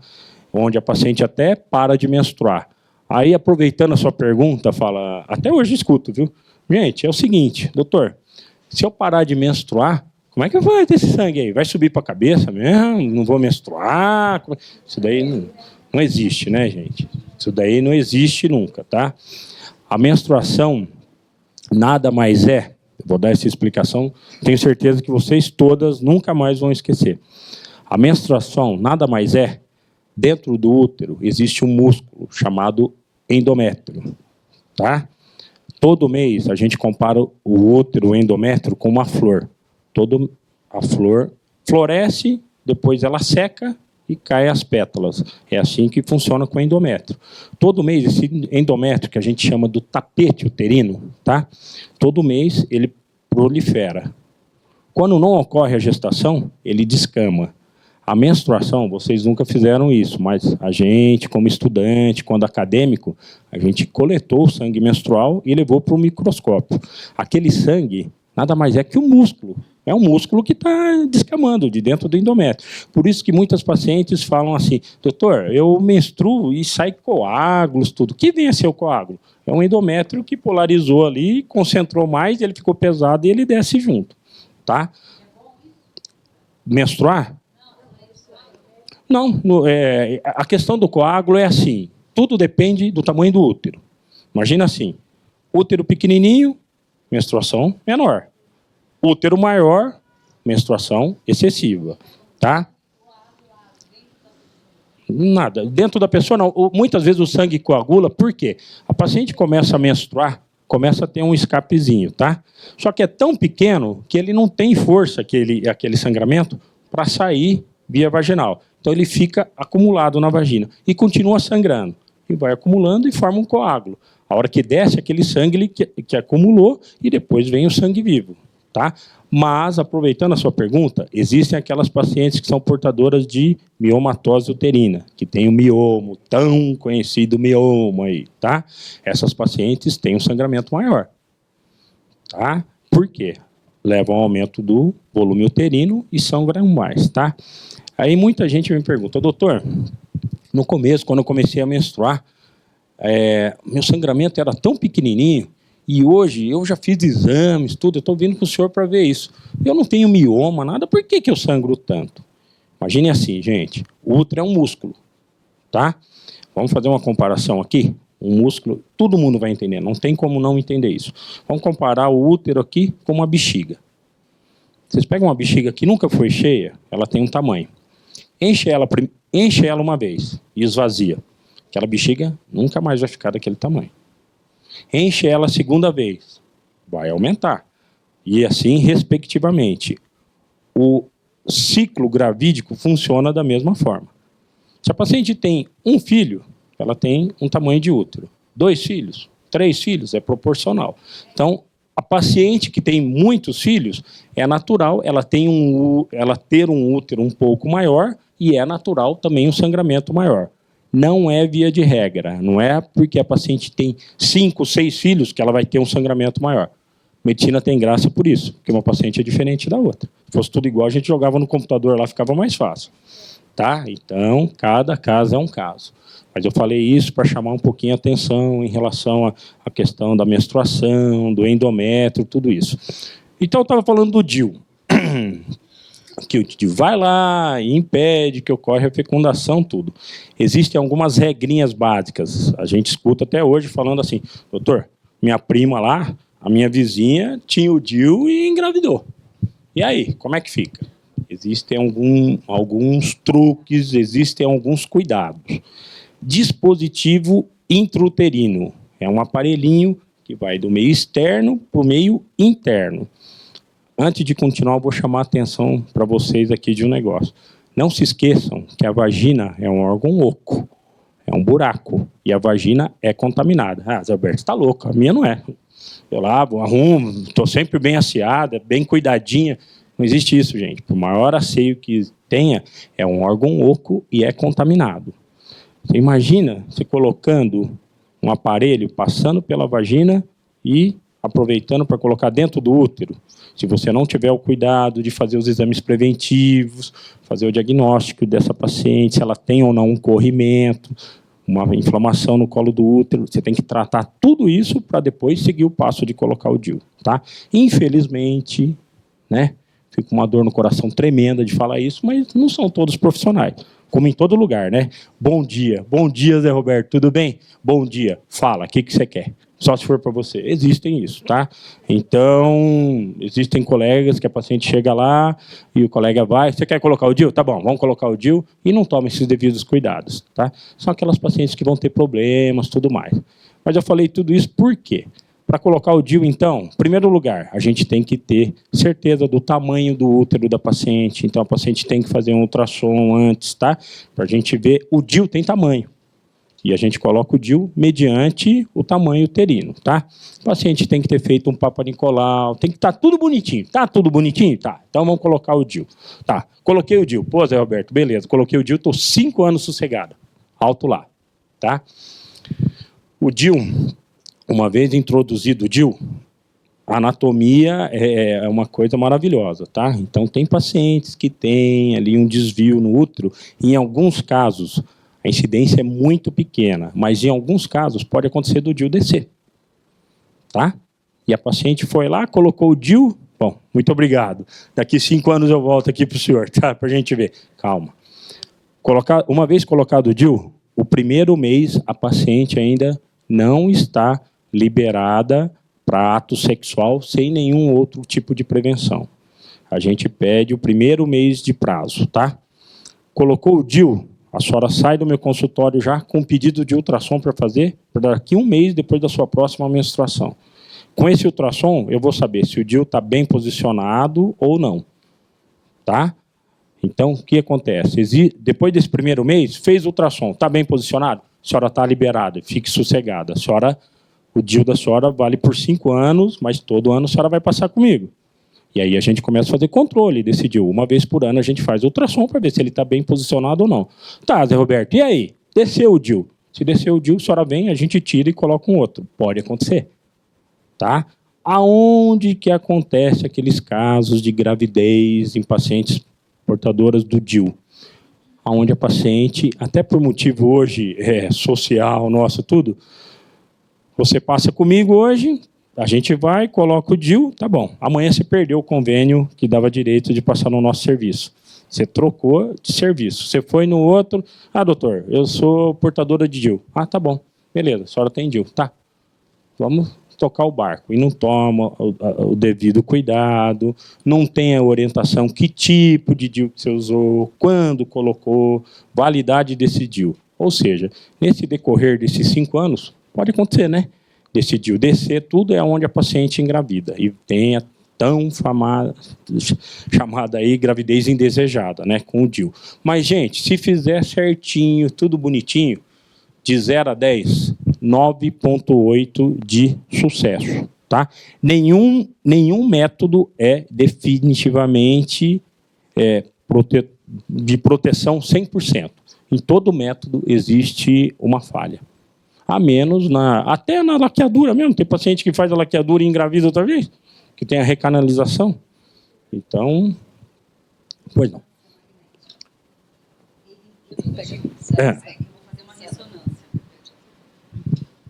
Onde a paciente até para de menstruar. Aí, aproveitando a sua pergunta, fala, até hoje escuto, viu? Gente, é o seguinte, doutor, se eu parar de menstruar, como é que vai ter esse sangue aí? Vai subir para a cabeça mesmo? Não vou menstruar? Isso daí não existe, né, gente? Isso daí não existe nunca, tá? A menstruação nada mais é, vou dar essa explicação, tenho certeza que vocês todas nunca mais vão esquecer. A menstruação nada mais é, dentro do útero existe um músculo chamado endométrio, tá? Todo mês a gente compara o útero, o endométrio, com uma flor. A flor floresce, depois ela seca e cai as pétalas. É assim que funciona com o endométrio. Todo mês, esse endométrio, que a gente chama do tapete uterino, tá? Todo mês ele prolifera. Quando não ocorre a gestação, ele descama. A menstruação, vocês nunca fizeram isso, mas a gente, como estudante, quando acadêmico, a gente coletou o sangue menstrual e levou para o microscópio. Aquele sangue nada mais é que o músculo. É um músculo que está descamando de dentro do endométrio. Por isso que muitas pacientes falam assim, doutor, eu menstruo e sai coágulos, tudo. O que vem a ser o coágulo? É um endométrio que polarizou ali, concentrou mais, ele ficou pesado e ele desce junto. Tá? Menstruar? Não, a questão do coágulo é assim, tudo depende do tamanho do útero. Imagina assim, útero pequenininho, menstruação menor. Útero maior, menstruação excessiva, tá? Nada. Dentro da pessoa, não. Muitas vezes o sangue coagula, por quê? A paciente começa a menstruar, começa a ter um escapezinho, tá? Só que é tão pequeno que ele não tem força, aquele sangramento, para sair via vaginal. Então ele fica acumulado na vagina e continua sangrando. E vai acumulando e forma um coágulo. A hora que desce aquele sangue que acumulou e depois vem o sangue vivo. Tá? Mas, aproveitando a sua pergunta, existem aquelas pacientes que são portadoras de miomatose uterina, que tem o mioma, tão conhecido mioma aí, tá? Essas pacientes têm um sangramento maior, tá? Por quê? Levam ao aumento do volume uterino e sangram mais, tá? Aí muita gente me pergunta, doutor, no começo, quando eu comecei a menstruar, meu sangramento era tão pequenininho. E hoje eu já fiz exames, tudo, eu estou vindo com o senhor para ver isso. Eu não tenho mioma, nada, por que eu sangro tanto? Imagine assim, gente, o útero é um músculo, tá? Vamos fazer uma comparação aqui? Um músculo, todo mundo vai entender, não tem como não entender isso. Vamos comparar o útero aqui com uma bexiga. Vocês pegam uma bexiga que nunca foi cheia, ela tem um tamanho. Enche ela uma vez e esvazia. Aquela bexiga nunca mais vai ficar daquele tamanho. Enche ela a segunda vez, vai aumentar. E assim, respectivamente. O ciclo gravídico funciona da mesma forma. Se a paciente tem um filho, ela tem um tamanho de útero. 2 filhos, 3 filhos, é proporcional. Então, a paciente que tem muitos filhos, é natural ela ter um útero um pouco maior e é natural também um sangramento maior. Não é via de regra, não é porque a paciente tem 5, 6 filhos que ela vai ter um sangramento maior. Medicina tem graça por isso, porque uma paciente é diferente da outra. Se fosse tudo igual, a gente jogava no computador lá, ficava mais fácil. Tá? Então, cada caso é um caso. Mas eu falei isso para chamar um pouquinho a atenção em relação à questão da menstruação, do endométrio, tudo isso. Então, eu estava falando do DIU. Que o DIU vai lá e impede que ocorra a fecundação, tudo. Existem algumas regrinhas básicas. A gente escuta até hoje falando assim, doutor, minha prima lá, a minha vizinha, tinha o DIU e engravidou. E aí, como é que fica? Existem alguns truques, existem alguns cuidados. Dispositivo intrauterino. É um aparelhinho que vai do meio externo para o meio interno. Antes de continuar, eu vou chamar a atenção para vocês aqui de um negócio. Não se esqueçam que a vagina é um órgão oco, é um buraco, e a vagina é contaminada. Ah, Zé Alberto, você está louco, a minha não é. Eu lavo, arrumo, estou sempre bem asseada, bem cuidadinha. Não existe isso, gente. Por maior asseio que tenha, é um órgão oco e é contaminado. Você imagina você colocando um aparelho passando pela vagina e aproveitando para colocar dentro do útero. Se você não tiver o cuidado de fazer os exames preventivos, fazer o diagnóstico dessa paciente, se ela tem ou não um corrimento, uma inflamação no colo do útero, você tem que tratar tudo isso para depois seguir o passo de colocar o DIU. Tá? Infelizmente, né, fico com uma dor no coração tremenda de falar isso, mas não são todos profissionais, como em todo lugar, né? Bom dia, Zé Roberto, tudo bem? Bom dia, fala, o que você quer? Só se for para você. Existem isso, tá? Então, existem colegas que a paciente chega lá e o colega vai, você quer colocar o DIU? Tá bom, vamos colocar o DIU e não toma esses devidos cuidados, tá? São aquelas pacientes que vão ter problemas, tudo mais. Mas eu falei tudo isso por quê? Para colocar o DIU, então, em primeiro lugar, a gente tem que ter certeza do tamanho do útero da paciente. Então, a paciente tem que fazer um ultrassom antes, tá? Para a gente ver, o DIU tem tamanho. E a gente coloca o DIU mediante o tamanho uterino, tá? O paciente tem que ter feito um Papa Nicolau, tem que estar tudo bonitinho. Tá tudo bonitinho? Tá. Então vamos colocar o DIU. Tá, coloquei o DIU. Pô, Zé Roberto, beleza. Coloquei o DIU, estou 5 anos sossegado. Alto lá, tá? O DIU, uma vez introduzido o DIU, A anatomia é uma coisa maravilhosa, tá? Então, tem pacientes que têm ali um desvio no útero. Em alguns casos, a incidência é muito pequena, mas em alguns casos pode acontecer do DIU descer, tá? E a paciente foi lá, colocou o DIU. Bom, muito obrigado. Daqui 5 anos eu volto aqui para o senhor, tá? Para a gente ver. Calma. Uma vez colocado o DIU, o primeiro mês a paciente ainda não está liberada para ato sexual sem nenhum outro tipo de prevenção. A gente pede o primeiro mês de prazo, tá? Colocou o DIU, a senhora sai do meu consultório já com um pedido de ultrassom para fazer, para daqui 1 mês depois da sua próxima menstruação. Com esse ultrassom, eu vou saber se o DIU está bem posicionado ou não, tá? Então, o que acontece? Depois desse primeiro mês, fez o ultrassom, está bem posicionado? A senhora está liberada, fique sossegada. O DIU da senhora vale por 5 anos, mas todo ano a senhora vai passar comigo. E aí a gente começa a fazer controle desse DIU. Uma vez por ano a gente faz ultrassom para ver se ele está bem posicionado ou não. Tá, Zé Roberto, e aí? Desceu o DIU. Se desceu o DIU, a senhora vem, a gente tira e coloca um outro. Pode acontecer. Tá? Aonde que acontece aqueles casos de gravidez em pacientes portadoras do DIU? Onde a paciente, até por motivo hoje social, nosso, tudo, você passa comigo hoje, a gente vai, coloca o DIU, tá bom. Amanhã você perdeu o convênio que dava direito de passar no nosso serviço. Você trocou de serviço. Você foi no outro, doutor, eu sou portadora de DIU. Tá bom, beleza, a senhora tem DIU, tá. Vamos tocar o barco. E não toma o devido cuidado, não tem a orientação, que tipo de DIU que você usou, quando colocou, validade desse DIU. Ou seja, nesse decorrer desses 5 anos, pode acontecer, né? Desse DIU descer, tudo é onde a paciente engravida. E tem a tão chamada aí gravidez indesejada, né? Com o DIU. Mas, gente, se fizer certinho, tudo bonitinho, de 0 a 10, 9,8 de sucesso, tá? Nenhum método é definitivamente de proteção 100%. Em todo método existe uma falha. A menos até na laqueadura mesmo. Tem paciente que faz a laqueadura e engravida outra vez, que tem a recanalização. Então, pois não.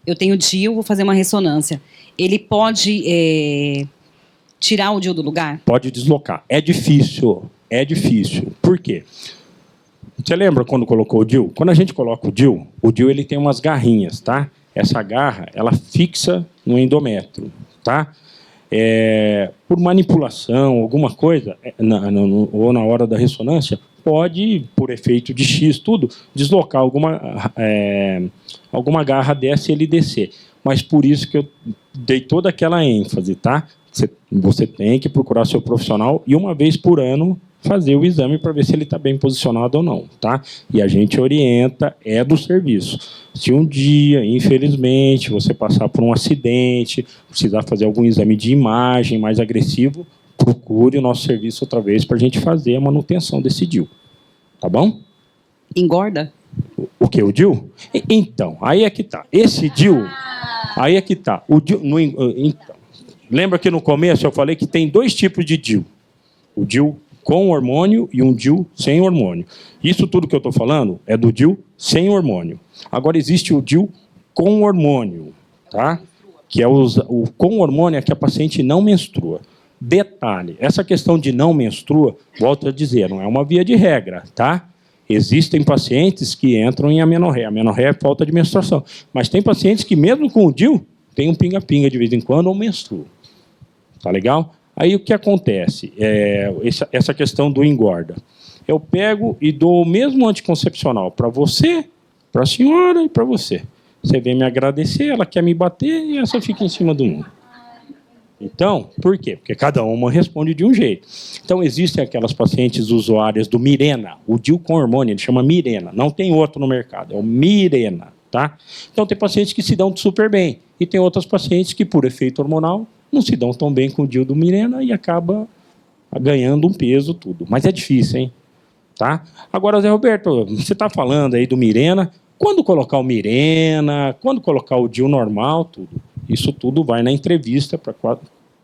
Eu tenho DIU, vou fazer uma ressonância. Ele pode tirar o DIU do lugar? Pode deslocar. É difícil. Por quê? Você lembra quando colocou o DIU? Quando a gente coloca o DIU ele tem umas garrinhas, tá? Essa garra, ela fixa no endométrio, tá? Por manipulação, alguma coisa, ou na hora da ressonância, pode, por efeito de X, tudo, deslocar alguma garra dessa e ele descer. Mas por isso que eu dei toda aquela ênfase, tá? Você tem que procurar seu profissional e uma vez por ano fazer o exame para ver se ele está bem posicionado ou não, tá? E a gente orienta, do serviço. Se um dia, infelizmente, você passar por um acidente, precisar fazer algum exame de imagem mais agressivo, procure o nosso serviço outra vez para a gente fazer a manutenção desse DIU. Tá bom? Engorda? O que? O DIU? Então, aí é que tá. Esse DIU, aí é que tá. O DIU, então, lembra que no começo eu falei que tem 2 tipos de DIU. O DIU com hormônio e um DIU sem hormônio. Isso tudo que eu estou falando é do DIU sem hormônio. Agora existe o DIU com hormônio, tá? Que é o com hormônio é que a paciente não menstrua. Detalhe, essa questão de não menstrua, volto a dizer, não é uma via de regra, tá? Existem pacientes que entram em amenorreia. Amenorreia é falta de menstruação. Mas tem pacientes que mesmo com o DIU tem um pinga-pinga de vez em quando ou menstruam. Tá legal? Aí o que acontece? Essa questão do engorda. Eu pego e dou o mesmo anticoncepcional para você, para a senhora e para você. Você vem me agradecer, ela quer me bater e essa fica em cima do mundo. Então, por quê? Porque cada uma responde de um jeito. Então, existem aquelas pacientes usuárias do Mirena, o DIU com hormônio, ele chama Mirena, não tem outro no mercado, é o Mirena, tá? Então, tem pacientes que se dão super bem e tem outras pacientes que, por efeito hormonal, não se dão tão bem com o DIU do Mirena e acaba ganhando um peso, tudo. Mas é difícil, hein? Tá? Agora, Zé Roberto, você está falando aí do Mirena, quando colocar o Mirena, quando colocar o DIU normal, tudo. Isso tudo vai na entrevista para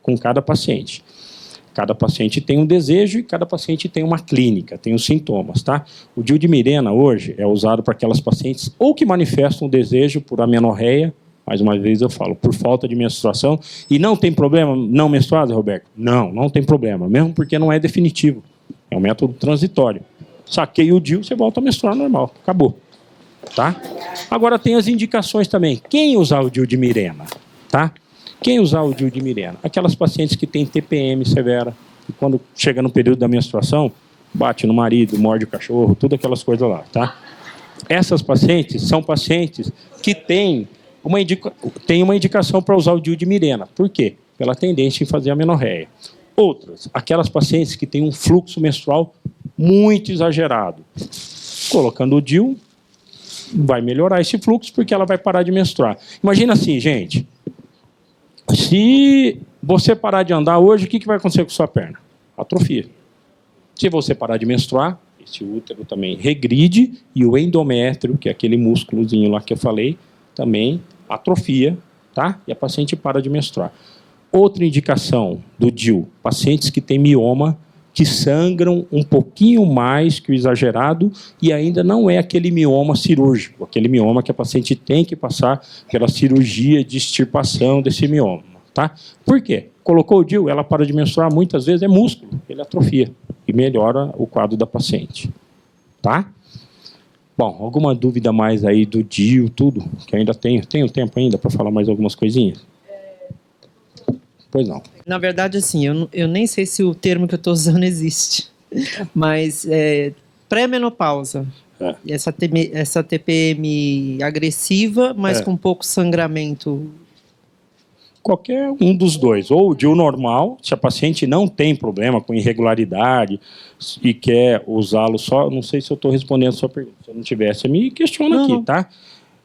com cada paciente. Cada paciente tem um desejo e cada paciente tem uma clínica, tem os sintomas, tá? O DIU de Mirena hoje é usado para aquelas pacientes ou que manifestam o desejo por amenorreia, mais uma vez eu falo, por falta de menstruação, e não tem problema não menstruar, Zé Roberto? Não, não tem problema, mesmo porque não é definitivo, é um método transitório. Saquei o DIU, você volta a menstruar normal, acabou, tá? Agora tem as indicações também, quem usar o DIU de Mirena, tá? Quem usar o DIU de Mirena? Aquelas pacientes que têm TPM severa, que quando chega no período da menstruação, bate no marido, morde o cachorro, tudo aquelas coisas lá, tá? Essas pacientes são pacientes que têm uma indicação para usar o DIU de Mirena. Por quê? Pela tendência em fazer amenorreia. Outras, aquelas pacientes que têm um fluxo menstrual muito exagerado. Colocando o DIU, vai melhorar esse fluxo porque ela vai parar de menstruar. Imagina assim, gente. Se você parar de andar hoje, o que vai acontecer com sua perna? Atrofia. Se você parar de menstruar, esse útero também regride e o endométrio, que é aquele músculozinho lá que eu falei, também atrofia, tá? E a paciente para de menstruar. Outra indicação do DIU, pacientes que têm mioma, que sangram um pouquinho mais que o exagerado e ainda não é aquele mioma cirúrgico, aquele mioma que a paciente tem que passar pela cirurgia de extirpação desse mioma, tá? Por quê? Colocou o DIU, ela para de menstruar, muitas vezes é músculo, ele atrofia e melhora o quadro da paciente, tá? Bom, alguma dúvida mais aí do DIU, tudo? Que ainda tenho tempo ainda para falar mais algumas coisinhas? Pois não. Na verdade, assim, eu nem sei se o termo que eu estou usando existe, mas pré-menopausa, essa TPM agressiva, mas com pouco sangramento. Qualquer um dos dois, ou o DIU normal, se a paciente não tem problema com irregularidade e quer usá-lo só, não sei se eu estou respondendo a sua pergunta, se eu não tiver, você me questiona aqui, tá?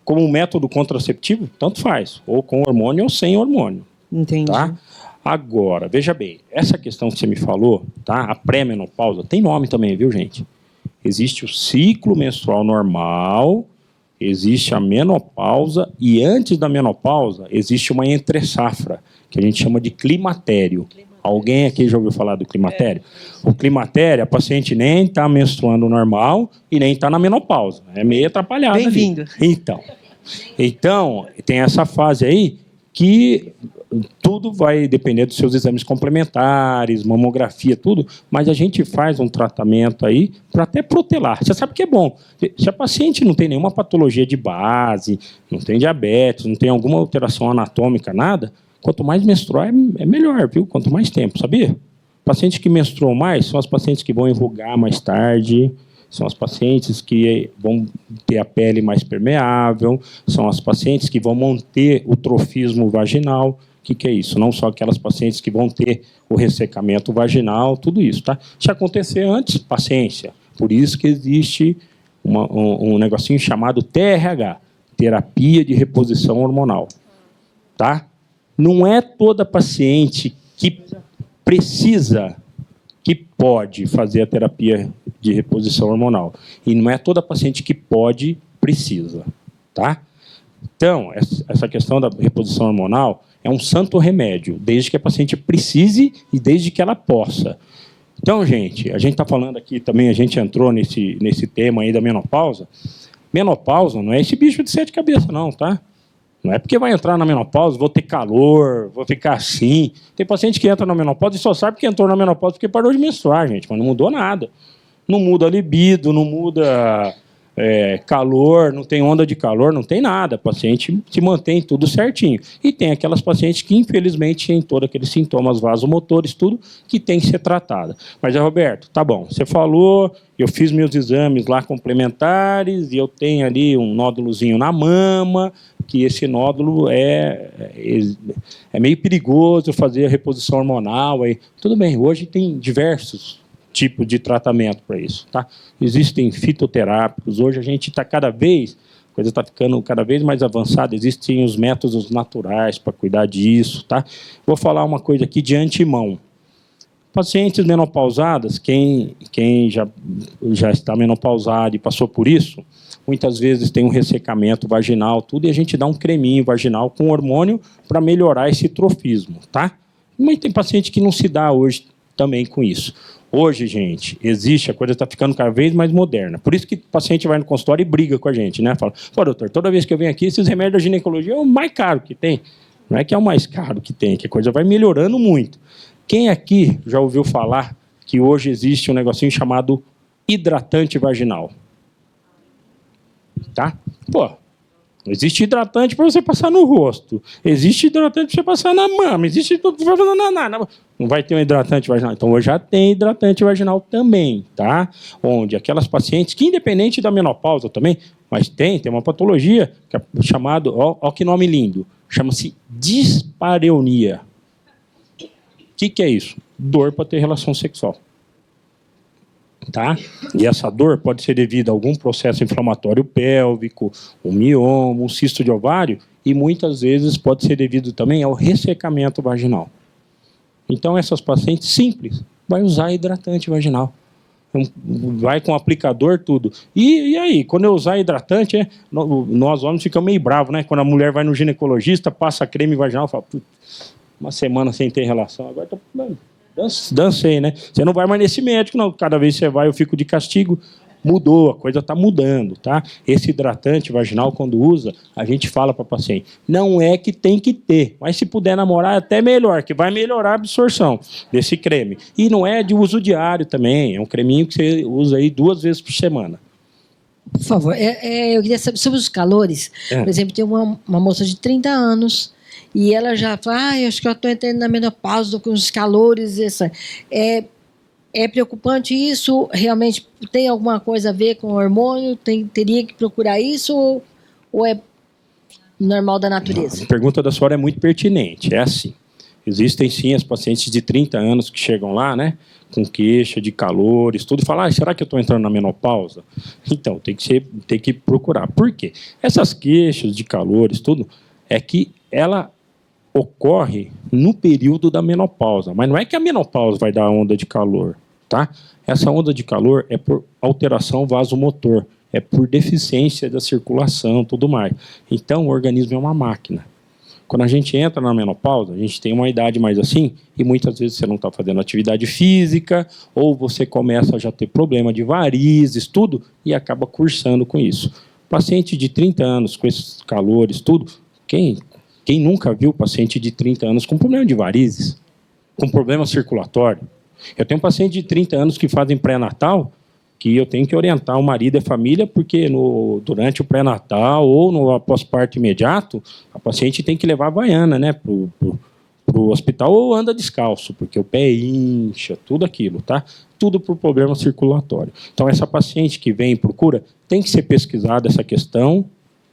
Como um método contraceptivo, tanto faz, ou com hormônio ou sem hormônio. Entendi. Tá? Agora, veja bem, essa questão que você me falou, tá? A pré-menopausa, tem nome também, viu, gente? Existe o ciclo menstrual normal, existe a menopausa e antes da menopausa existe uma entre-safra, que a gente chama de climatério. Alguém aqui já ouviu falar do climatério? O climatério, a paciente nem está menstruando normal e nem está na menopausa. É meio atrapalhado. Bem-vindo. Então, tem essa fase aí que tudo vai depender dos seus exames complementares, mamografia, tudo, mas a gente faz um tratamento aí para até protelar. Você sabe que é bom. Se a paciente não tem nenhuma patologia de base, não tem diabetes, não tem alguma alteração anatômica, nada, quanto mais menstruar é melhor, viu? Quanto mais tempo, sabia? Pacientes que menstruam mais são as pacientes que vão enrugar mais tarde, são as pacientes que vão ter a pele mais permeável, são as pacientes que vão manter o trofismo vaginal. O que é isso? Não só aquelas pacientes que vão ter o ressecamento vaginal, tudo isso, tá? Se acontecer antes, paciência. Por isso que existe um negocinho chamado TRH, terapia de reposição hormonal, tá? Não é toda paciente que precisa, que pode fazer a terapia de reposição hormonal. E não é toda paciente que pode, precisa, tá? Então, essa questão da reposição hormonal é um santo remédio, desde que a paciente precise e desde que ela possa. Então, gente, a gente está falando aqui também, a gente entrou nesse tema aí da menopausa. Menopausa não é esse bicho de 7 cabeças, não, tá? Não é porque vai entrar na menopausa, vou ter calor, vou ficar assim. Tem paciente que entra na menopausa e só sabe que entrou na menopausa porque parou de menstruar, gente, mas não mudou nada. Não muda a libido, não muda calor, não tem onda de calor, não tem nada. A paciente se mantém tudo certinho. E tem aquelas pacientes que, infelizmente, têm todos aqueles sintomas vasomotores, tudo, que tem que ser tratada. Mas, Roberto, tá bom, você falou, eu fiz meus exames lá complementares e eu tenho ali um nódulozinho na mama, que esse nódulo é meio perigoso fazer a reposição hormonal. Aí. Tudo bem, hoje tem diversos tipo de tratamento para isso, tá? Existem fitoterápicos, hoje a gente está a coisa está ficando cada vez mais avançada, existem os métodos naturais para cuidar disso, tá? Vou falar uma coisa aqui de antemão. Pacientes menopausadas, quem já está menopausado e passou por isso, muitas vezes tem um ressecamento vaginal, tudo, e a gente dá um creminho vaginal com hormônio para melhorar esse trofismo, tá? Mas tem paciente que não se dá hoje também com isso. Hoje, gente, existe, a coisa está ficando cada vez mais moderna. Por isso que o paciente vai no consultório e briga com a gente, né? Fala, pô, doutor, toda vez que eu venho aqui, esses remédios da ginecologia é o mais caro que tem. Não é que é o mais caro que tem, que a coisa vai melhorando muito. Quem aqui já ouviu falar que hoje existe um negocinho chamado hidratante vaginal? Tá? Pô, existe hidratante para você passar no rosto. Existe hidratante para você passar na mama. Existe tudo para fazer na. Não vai ter um hidratante vaginal. Então, hoje já tem hidratante vaginal também, tá? Onde aquelas pacientes que, independente da menopausa também, mas tem uma patologia que é chamado, ó que nome lindo, chama-se dispareunia. O que é isso? Dor para ter relação sexual. Tá? E essa dor pode ser devida a algum processo inflamatório pélvico, um mioma, um cisto de ovário, e muitas vezes pode ser devido também ao ressecamento vaginal. Então, essas pacientes simples, vai usar hidratante vaginal. Vai com aplicador, tudo. E aí, quando eu usar hidratante, nós homens ficamos meio bravos, né? Quando a mulher vai no ginecologista, passa creme vaginal, fala, uma semana sem ter relação, agora tá... Dancei, né? Você não vai mais nesse médico, não. Cada vez que você vai, eu fico de castigo. Mudou, a coisa está mudando, tá? Esse hidratante vaginal, quando usa, a gente fala para o paciente, não é que tem que ter, mas se puder namorar, é até melhor, que vai melhorar a absorção desse creme. E não é de uso diário também, é um creminho que você usa aí 2 vezes por semana. Por favor, eu queria saber sobre os calores. Por exemplo, tem uma moça de 30 anos e ela já fala, acho que eu estou entrando na menopausa com os calores. É preocupante isso? Realmente tem alguma coisa a ver com o hormônio? Teria que procurar isso ou é normal da natureza? Não, a pergunta da senhora é muito pertinente. É assim, existem sim as pacientes de 30 anos que chegam lá, né, com queixa de calores, tudo, e falam, será que eu estou entrando na menopausa? Então, tem que procurar. Por quê? Essas queixas de calores, tudo, é que ela ocorre no período da menopausa, mas não é que a menopausa vai dar onda de calor, tá? Essa onda de calor é por alteração vasomotor, é por deficiência da circulação, tudo mais. Então, o organismo é uma máquina. Quando a gente entra na menopausa, a gente tem uma idade mais assim, e muitas vezes você não está fazendo atividade física, ou você começa a já ter problema de varizes, tudo, e acaba cursando com isso. Paciente de 30 anos, com esses calores, tudo, quem nunca viu paciente de 30 anos com problema de varizes, com problema circulatório? Eu tenho um paciente de 30 anos que fazem pré-natal, que eu tenho que orientar o marido e a família, porque durante o pré-natal ou no pós-parto imediato, a paciente tem que levar a baiana, né, para o hospital, ou anda descalço, porque o pé incha, tudo aquilo, tá? Tudo por problema circulatório. Então, essa paciente que vem e procura, tem que ser pesquisada essa questão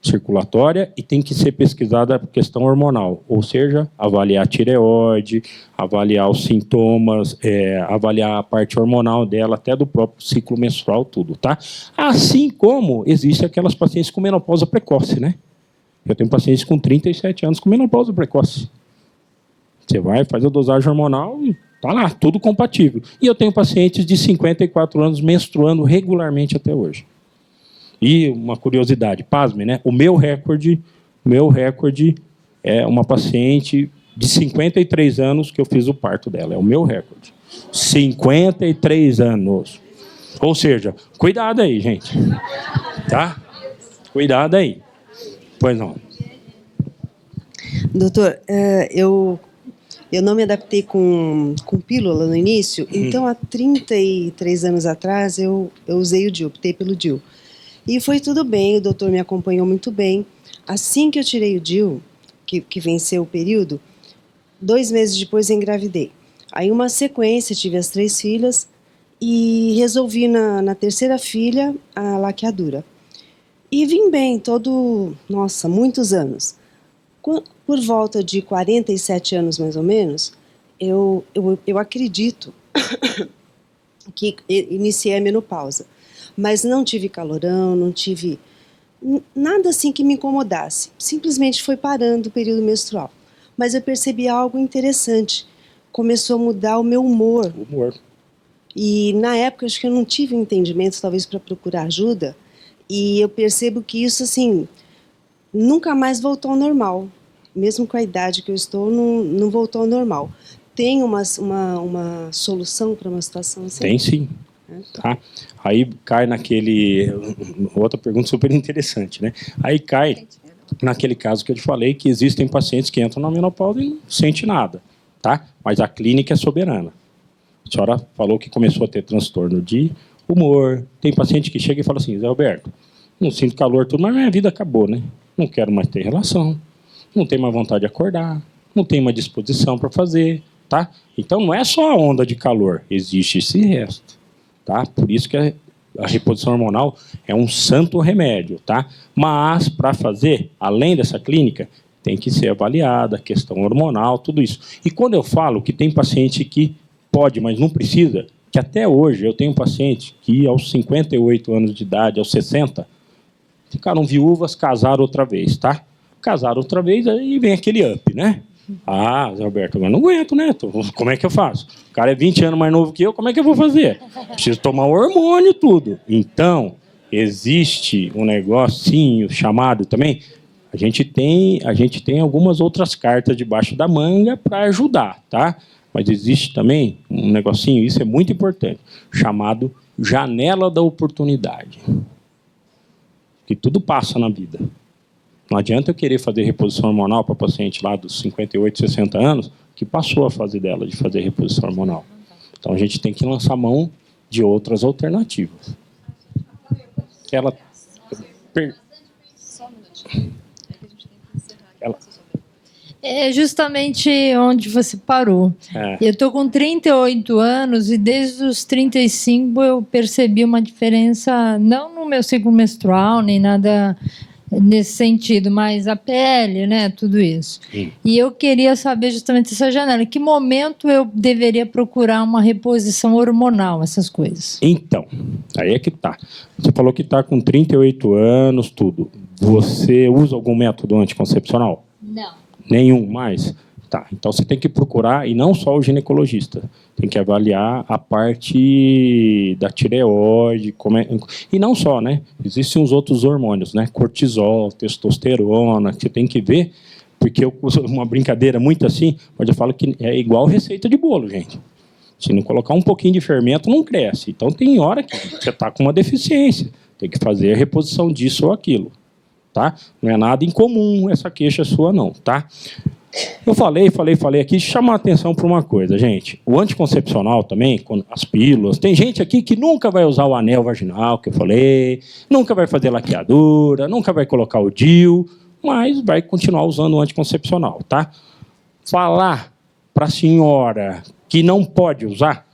circulatória e tem que ser pesquisada a questão hormonal, ou seja, avaliar a tireoide, avaliar os sintomas, avaliar a parte hormonal dela, até do próprio ciclo menstrual, tudo, tá? Assim como existem aquelas pacientes com menopausa precoce, né? Eu tenho pacientes com 37 anos com menopausa precoce. Você vai, faz a dosagem hormonal e tá lá, tudo compatível. E eu tenho pacientes de 54 anos menstruando regularmente até hoje. E uma curiosidade, pasme, né? O meu recorde é uma paciente de 53 anos que eu fiz o parto dela. É o meu recorde. 53 anos. Ou seja, cuidado aí, gente. Tá? Cuidado aí. Pois não. Doutor, eu não me adaptei com pílula no início, então há 33 anos atrás eu usei o DIU, optei pelo DIU. E foi tudo bem, o doutor me acompanhou muito bem. Assim que eu tirei o DIU, que venceu o período, 2 meses depois eu engravidei. Aí uma sequência, tive as 3 filhas e resolvi na terceira filha a laqueadura. E vim bem, muitos anos. Por volta de 47 anos mais ou menos, eu acredito que iniciei a menopausa. Mas não tive calorão, não tive nada assim que me incomodasse. Simplesmente foi parando o período menstrual. Mas eu percebi algo interessante. Começou a mudar o meu humor. E na época, acho que eu não tive entendimento, talvez para procurar ajuda. E eu percebo que isso, assim, nunca mais voltou ao normal. Mesmo com a idade que eu estou, não voltou ao normal. tem uma solução para uma situação assim? Tem sim. Tá? Aí cai naquele... Outra pergunta super interessante, né? Aí cai naquele caso que eu te falei, que existem pacientes que entram na menopausa e não sente nada, tá? Mas a clínica é soberana. A senhora falou que começou a ter transtorno de humor. Tem paciente que chega e fala assim, Zé Roberto, não sinto calor, tudo, mas minha vida acabou, né? Não quero mais ter relação, não tenho mais vontade de acordar, não tenho mais disposição para fazer, tá? Então não é só a onda de calor, existe esse resto, tá? Por isso que a reposição hormonal é um santo remédio, tá? Mas para fazer, além dessa clínica, tem que ser avaliada a questão hormonal, tudo isso. E quando eu falo que tem paciente que pode, mas não precisa, que até hoje eu tenho um paciente que aos 58 anos de idade, aos 60, ficaram viúvas, casaram outra vez, tá? Casaram outra vez, aí vem aquele up, né? Ah, Zé Roberto, eu não aguento, né? Como é que eu faço? O cara é 20 anos mais novo que eu, como é que eu vou fazer? Preciso tomar o hormônio, tudo. Então, existe um negocinho chamado também... A gente tem algumas outras cartas debaixo da manga para ajudar, tá? Mas existe também um negocinho, isso é muito importante, chamado janela da oportunidade. Que tudo passa na vida. Não adianta eu querer fazer reposição hormonal para paciente lá dos 58, 60 anos, que passou a fase dela de fazer reposição hormonal. Então a gente tem que lançar mão de outras alternativas. Ela... É justamente onde você parou. Eu estou com 38 anos e desde os 35 eu percebi uma diferença, não no meu ciclo menstrual, nem nada nesse sentido, mas a pele, né, tudo isso. Sim. E eu queria saber justamente essa janela. Em que momento eu deveria procurar uma reposição hormonal, essas coisas? Então, aí é que tá. Você falou que está com 38 anos, tudo. Você usa algum método anticoncepcional? Não. Nenhum mais? Tá, então você tem que procurar, e não só o ginecologista, tem que avaliar a parte da tireoide, e não só, né? Existem os outros hormônios, né? Cortisol, testosterona, que você tem que ver, porque uma brincadeira muito assim, mas eu falo que é igual receita de bolo, gente. Se não colocar um pouquinho de fermento, não cresce. Então tem hora que você está com uma deficiência, tem que fazer a reposição disso ou aquilo. Tá? Não é nada incomum essa queixa sua, não, tá? Eu falei aqui, chamar a atenção para uma coisa, gente. O anticoncepcional também, as pílulas, tem gente aqui que nunca vai usar o anel vaginal, que eu falei, nunca vai fazer laqueadura, nunca vai colocar o DIU, mas vai continuar usando o anticoncepcional, tá? Falar para a senhora que não pode usar,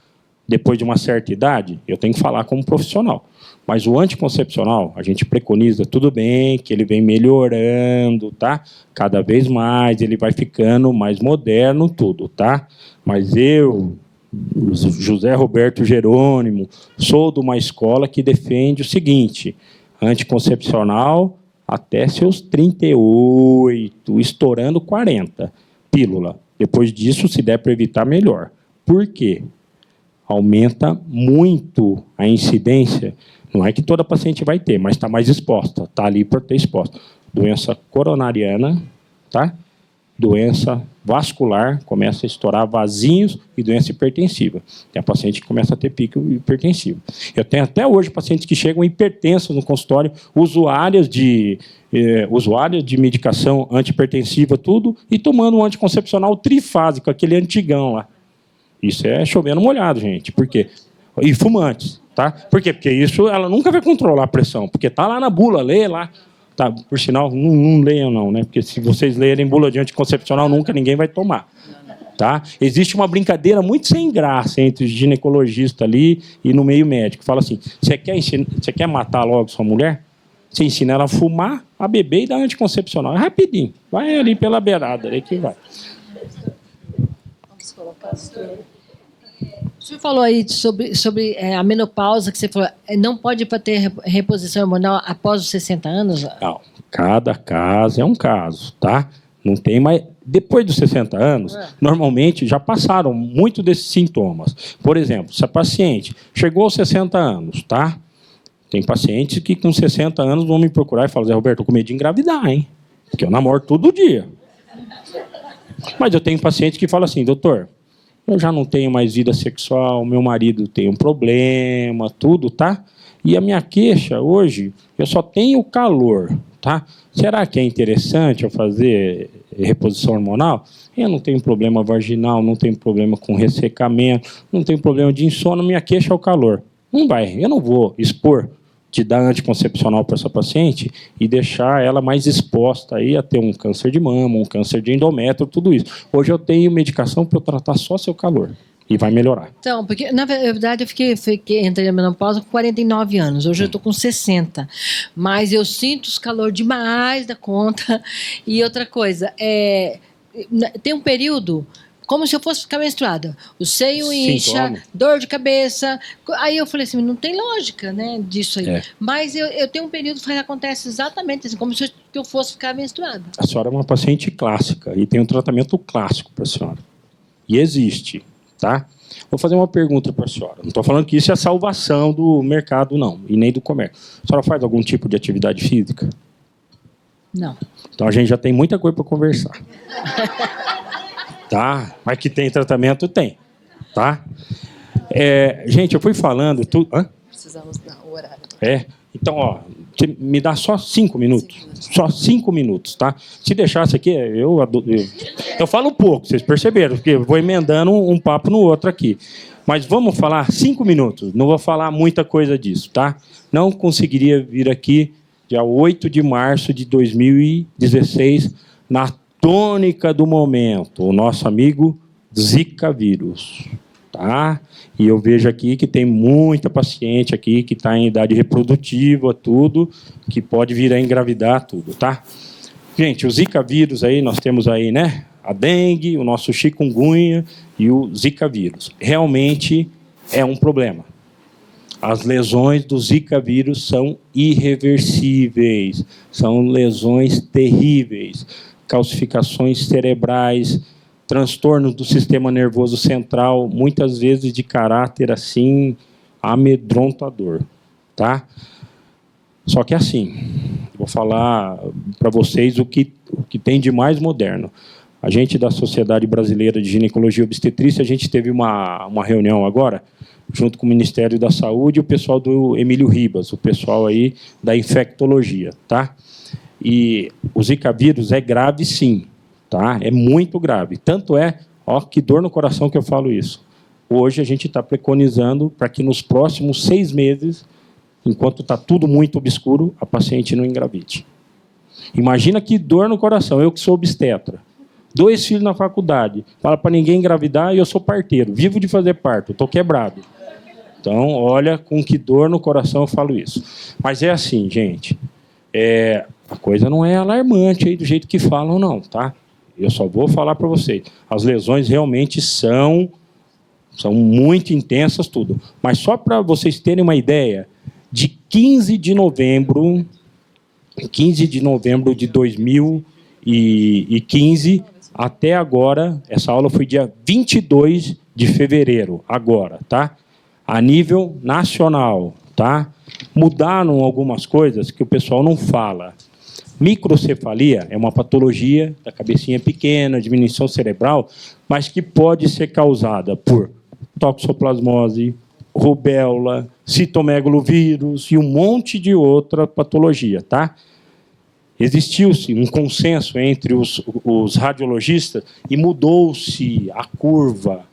depois de uma certa idade, eu tenho que falar como profissional. Mas o anticoncepcional, a gente preconiza, tudo bem, que ele vem melhorando, tá? Cada vez mais, ele vai ficando mais moderno, tudo, tá? Mas eu, José Roberto Jerônimo, sou de uma escola que defende o seguinte, anticoncepcional até seus 38, estourando 40, pílula. Depois disso, se der para evitar, melhor. Por quê? Aumenta muito a incidência. Não é que toda paciente vai ter, mas está mais exposta, está ali para ter exposta. Doença coronariana, tá? Doença vascular, começa a estourar vasinhos e doença hipertensiva. Tem a paciente que começa a ter pico hipertensivo. Eu tenho até hoje pacientes que chegam hipertensas no consultório, usuárias de medicação antihipertensiva, tudo, e tomando um anticoncepcional trifásico, aquele antigão lá. Isso é chovendo molhado, gente. Por quê? E fumantes, tá? Por quê? Porque isso ela nunca vai controlar a pressão, porque tá lá na bula, lê lá. Tá, por sinal, não leiam não, né? Porque se vocês lerem bula de anticoncepcional, nunca ninguém vai tomar. Tá? Existe uma brincadeira muito sem graça entre o ginecologista ali e no meio médico. Fala assim, você quer matar logo sua mulher? Você ensina ela a fumar, a beber e dar anticoncepcional. É rapidinho. Vai ali pela beirada, aí que vai. Vamos colocar a história. O senhor falou aí sobre a menopausa, que você falou, não pode ter reposição hormonal após os 60 anos? Não, cada caso é um caso, tá? Não tem mais... Depois dos 60 anos, normalmente já passaram muito desses sintomas. Por exemplo, se a paciente chegou aos 60 anos, tá? Tem pacientes que com 60 anos vão me procurar e falam, Zé Roberto, estou com medo de engravidar, hein? Porque eu namoro todo dia. Mas eu tenho paciente que fala assim, doutor, eu já não tenho mais vida sexual, meu marido tem um problema, tudo, tá? E a minha queixa hoje, eu só tenho calor, tá? Será que é interessante eu fazer reposição hormonal? Eu não tenho problema vaginal, não tenho problema com ressecamento, não tenho problema de insônia, minha queixa é o calor. Não vai, eu não vou expor de dar anticoncepcional para essa paciente e deixar ela mais exposta aí a ter um câncer de mama, um câncer de endométrio, tudo isso. Hoje eu tenho medicação para eu tratar só seu calor e vai melhorar. Então, porque na verdade eu entrei na menopausa com 49 anos, hoje eu estou com 60, mas eu sinto os calor demais da conta. E outra coisa, tem um período como se eu fosse ficar menstruada. O seio incha, dor de cabeça. Aí eu falei assim, não tem lógica, né, disso aí. Mas eu tenho um período que acontece exatamente assim, como se eu fosse ficar menstruada. A senhora é uma paciente clássica e tem um tratamento clássico para a senhora. E existe, tá? Vou fazer uma pergunta para a senhora. Não estou falando que isso é a salvação do mercado, não, e nem do comércio. A senhora faz algum tipo de atividade física? Não. Então a gente já tem muita coisa para conversar. Tá? Mas que tem tratamento, tem. Tá? Gente, eu fui falando tudo. Precisamos dar o horário. Então, ó, me dá só 5 minutos. Só 5 minutos, tá? Se deixasse aqui, eu falo pouco, vocês perceberam, porque eu vou emendando um papo no outro aqui. Mas vamos falar 5 minutos. Não vou falar muita coisa disso, tá? Não conseguiria vir aqui dia 8 de março de 2016 na tônica do momento, o nosso amigo Zika vírus, tá? E eu vejo aqui que tem muita paciente aqui que está em idade reprodutiva, tudo, que pode vir a engravidar, tudo, tá? Gente, o Zika vírus aí, nós temos aí, né? A dengue, o nosso chikungunya e o Zika vírus. Realmente é um problema. As lesões do Zika vírus são irreversíveis, são lesões terríveis. Calcificações cerebrais, transtornos do sistema nervoso central, muitas vezes de caráter assim amedrontador, tá? Só que assim, vou falar para vocês o que tem de mais moderno. A gente da Sociedade Brasileira de Ginecologia e Obstetrícia, a gente teve uma reunião agora, junto com o Ministério da Saúde e o pessoal do Emílio Ribas, o pessoal aí da infectologia, tá? E o Zika vírus é grave, sim, tá? É muito grave. Tanto que dor no coração que eu falo isso. Hoje a gente está preconizando para que nos próximos 6 meses, enquanto está tudo muito obscuro, a paciente não engravide. Imagina que dor no coração, eu que sou obstetra. 2 filhos na faculdade, fala para ninguém engravidar e eu sou parteiro, vivo de fazer parto, estou quebrado. Então, olha com que dor no coração eu falo isso. Mas é assim, gente, a coisa não é alarmante aí do jeito que falam, não, tá? Eu só vou falar para vocês. As lesões realmente são muito intensas, tudo. Mas só para vocês terem uma ideia, de 15 de novembro de 2015 até agora, essa aula foi dia 22 de fevereiro, agora, tá? A nível nacional, tá? Mudaram algumas coisas que o pessoal não fala. Microcefalia é uma patologia da cabecinha pequena, diminuição cerebral, mas que pode ser causada por toxoplasmose, rubéola, citomegalovírus e um monte de outra patologia, tá? Existiu-se um consenso entre os radiologistas e mudou-se a curva,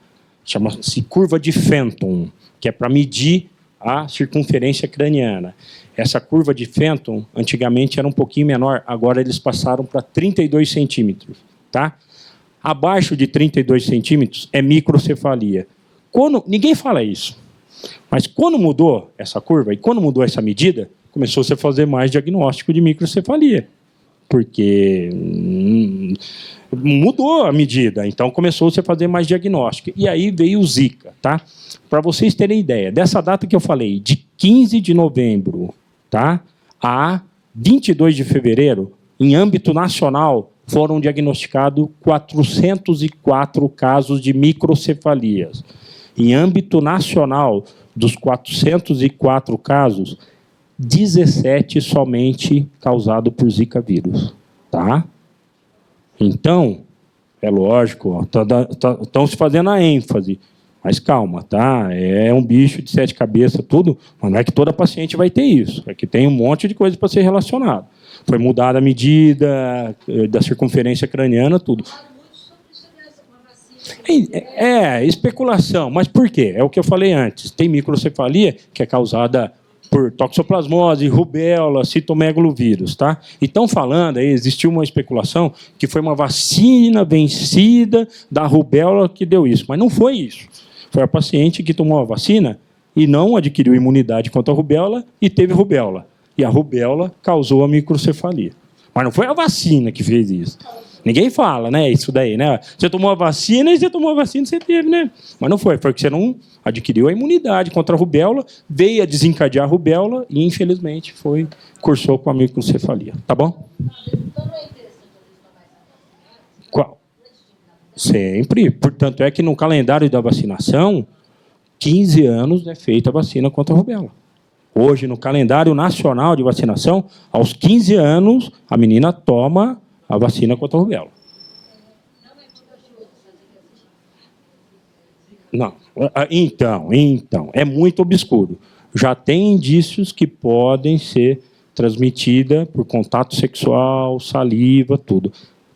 chama-se curva de Fenton, que é para medir a circunferência craniana. Essa curva de Fenton, antigamente, era um pouquinho menor, agora eles passaram para 32 centímetros. Tá? Abaixo de 32 centímetros é microcefalia. Ninguém fala isso, mas quando mudou essa curva e quando mudou essa medida, começou-se a fazer mais diagnóstico de microcefalia, porque mudou a medida, então começou-se a fazer mais diagnóstico. E aí veio o Zika, tá? Para vocês terem ideia, dessa data que eu falei, de 15 de novembro, tá, a 22 de fevereiro, em âmbito nacional, foram diagnosticados 404 casos de microcefalias. Em âmbito nacional, dos 404 casos, 17 somente causado por Zika vírus, tá? Então, É lógico, estão se fazendo a ênfase. Mas calma, tá? É um bicho de 7 cabeças, tudo, mas não é que toda paciente vai ter isso. É que tem um monte de coisa para ser relacionado. Foi mudada a medida da circunferência craniana, tudo. Especulação. Mas por quê? É o que eu falei antes. Tem microcefalia que é causada por toxoplasmose, rubéola, citomegalovírus, tá? E estão falando aí, existiu uma especulação que foi uma vacina vencida da rubéola que deu isso. Mas não foi isso. Foi a paciente que tomou a vacina e não adquiriu imunidade contra a rubéola e teve rubéola. E a rubéola causou a microcefalia. Mas não foi a vacina que fez isso. Ninguém fala, né? Isso daí, né? Você tomou a vacina e você tomou a vacina e você teve, né? Mas não foi. Foi porque você não adquiriu a imunidade contra a rubéola, veio a desencadear a rubéola e, infelizmente, cursou com a microcefalia. Tá bom? Qual? Sempre. Portanto, é que no calendário da vacinação, 15 anos é feita a vacina contra a rubéola. Hoje, no calendário nacional de vacinação, aos 15 anos, a menina toma a vacina contra a rubéola. Não. Então, é muito obscuro. Já tem indícios que podem ser transmitidas por contato sexual, saliva, tudo.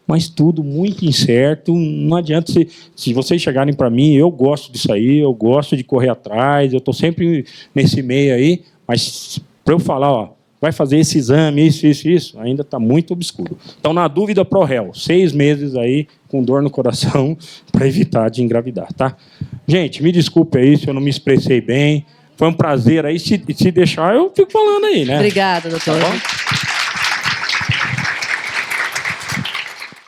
Mas tudo muito incerto. Não adianta, se vocês chegarem para mim, eu gosto disso aí, eu gosto de correr atrás, eu estou sempre nesse meio aí, mas para eu falar, ó, vai fazer esse exame, isso, ainda está muito obscuro. Então, na dúvida, ProRel, 6 meses aí com dor no coração para evitar de engravidar, tá? Gente, me desculpe aí se eu não me expressei bem. Foi um prazer aí. Se deixar, eu fico falando aí, né? Obrigada, doutor. Tá bom?